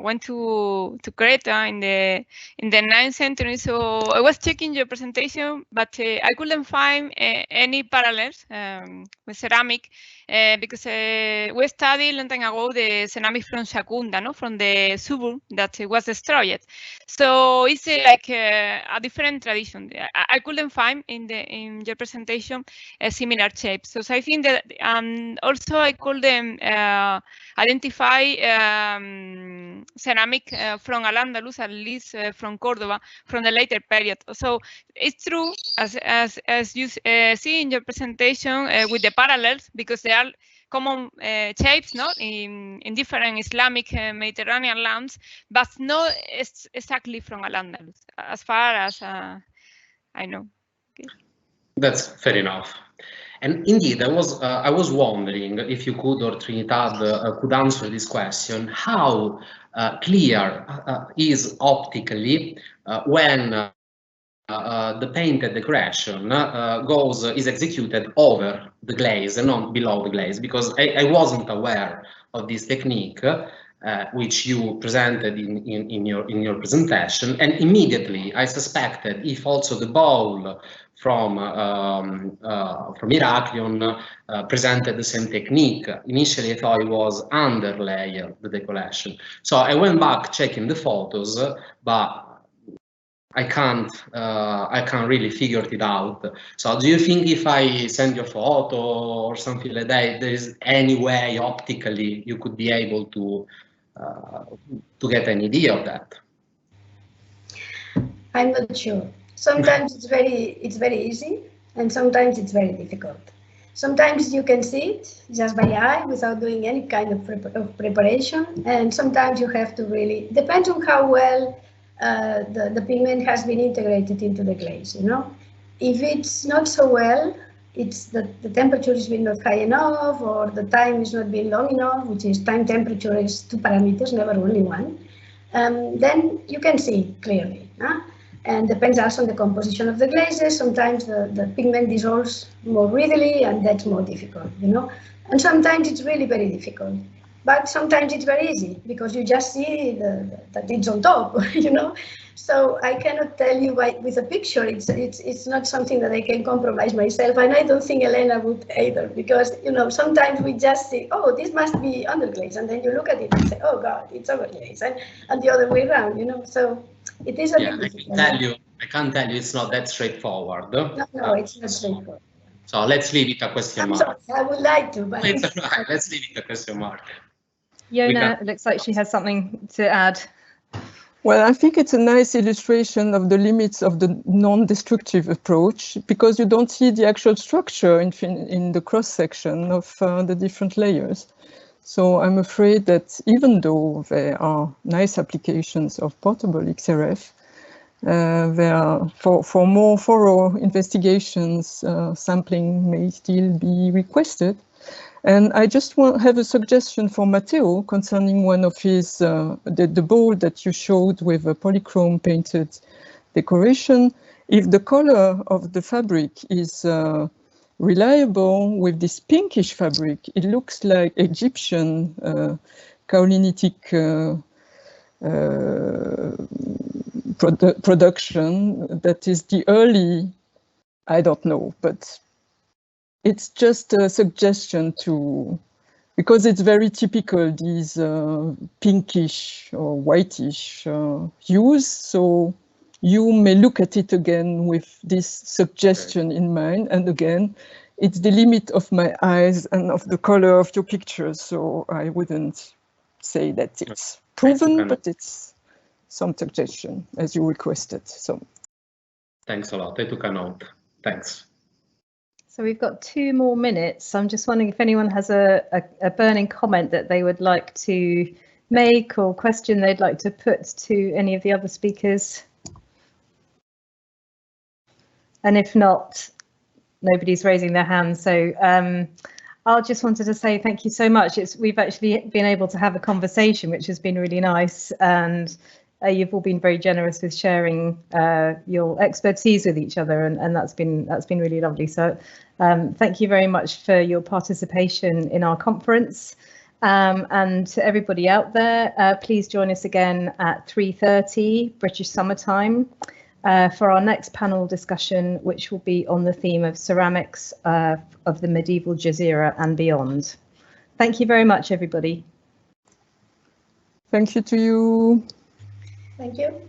Speaker 7: went to Creta in the 9th century. So I was checking your presentation, but I couldn't find any parallels with ceramic because we studied a long time ago the ceramic from Shakunda, no, from the suburb that was destroyed. So it's like a different tradition. I couldn't find in your presentation a similar shape. So I think that also I couldn't identify ceramic from Al-Andalus, at least from Cordoba, from the later period. So it's true, as you see in your presentation with the parallels, because they are common shapes, no, in different Islamic Mediterranean lands, but not exactly from Al-Andalus, as far as I know. Okay.
Speaker 5: That's fair enough. And indeed, I was wondering if you could, or Trinidad could answer this question: how clear is optically when the painted decoration is executed over the glaze and not below the glaze? Because I wasn't aware of this technique, which you presented in your presentation, and immediately I suspected if also the bowl from Heraklion presented the same technique. Initially, I thought it was underlayer, the decoration. So I went back checking the photos, but I can't really figure it out. So do you think if I send you a photo or something like that, there is any way optically you could be able to get an idea of that?
Speaker 3: I'm not sure. Sometimes it's very easy, and sometimes it's very difficult. Sometimes you can see it just by eye without doing any kind of preparation, and sometimes you have to really, depends on how well the pigment has been integrated into the glaze, you know. If it's not so well, it's the temperature has been not high enough, or the time is not been long enough, which is time temperature is 2 parameters, never only one. Then you can see clearly. And depends also on the composition of the glazes. Sometimes the pigment dissolves more readily, and that's more difficult, you know. And sometimes it's really very difficult. But sometimes it's very easy because you just see that it's on top, you know. So I cannot tell you with a picture. It's not something that I can compromise myself, and I don't think Elena would either, because you know sometimes we just see, oh, this must be underglaze, and then you look at it and say, oh God, it's overglaze, and the other way around, you know. So it is a bit difficult.
Speaker 5: I can't tell you it's not that straightforward.
Speaker 3: No, it's not straightforward.
Speaker 5: So let's leave it a question mark.
Speaker 3: I'm sorry, I would like to, but
Speaker 5: it's right. Let's leave it a question mark.
Speaker 1: Yona, it looks like she has something to add.
Speaker 6: Well, I think it's a nice illustration of the limits of the non-destructive approach, because you don't see the actual structure in the cross-section of the different layers. So I'm afraid that even though there are nice applications of portable XRF, for more thorough investigations, sampling may still be requested. And I just have a suggestion for Matteo concerning one of his, the bowl that you showed with a polychrome painted decoration. If the color of the fabric is reliable with this pinkish fabric, it looks like Egyptian kaolinitic production that is the early, I don't know, but it's just a suggestion because it's very typical, these pinkish or whitish hues. So you may look at it again with this suggestion in mind. And again, it's the limit of my eyes and of the color of your pictures. So I wouldn't say that it's proven, but it's some suggestion as you requested. So
Speaker 5: thanks a lot. I took a note. Thanks.
Speaker 1: So we've got 2 more minutes. I'm just wondering if anyone has a burning comment that they would like to make or question they'd like to put to any of the other speakers. And if not, nobody's raising their hand. So I just wanted to say thank you so much. We've actually been able to have a conversation, which has been really nice. And you've all been very generous with sharing your expertise with each other, and that's been really lovely. So thank you very much for your participation in our conference, and to everybody out there, please join us again at 3:30 British Summer Time for our next panel discussion, which will be on the theme of ceramics of the medieval Jazeera and beyond. Thank you very much, everybody.
Speaker 6: Thank you to you.
Speaker 3: Thank you.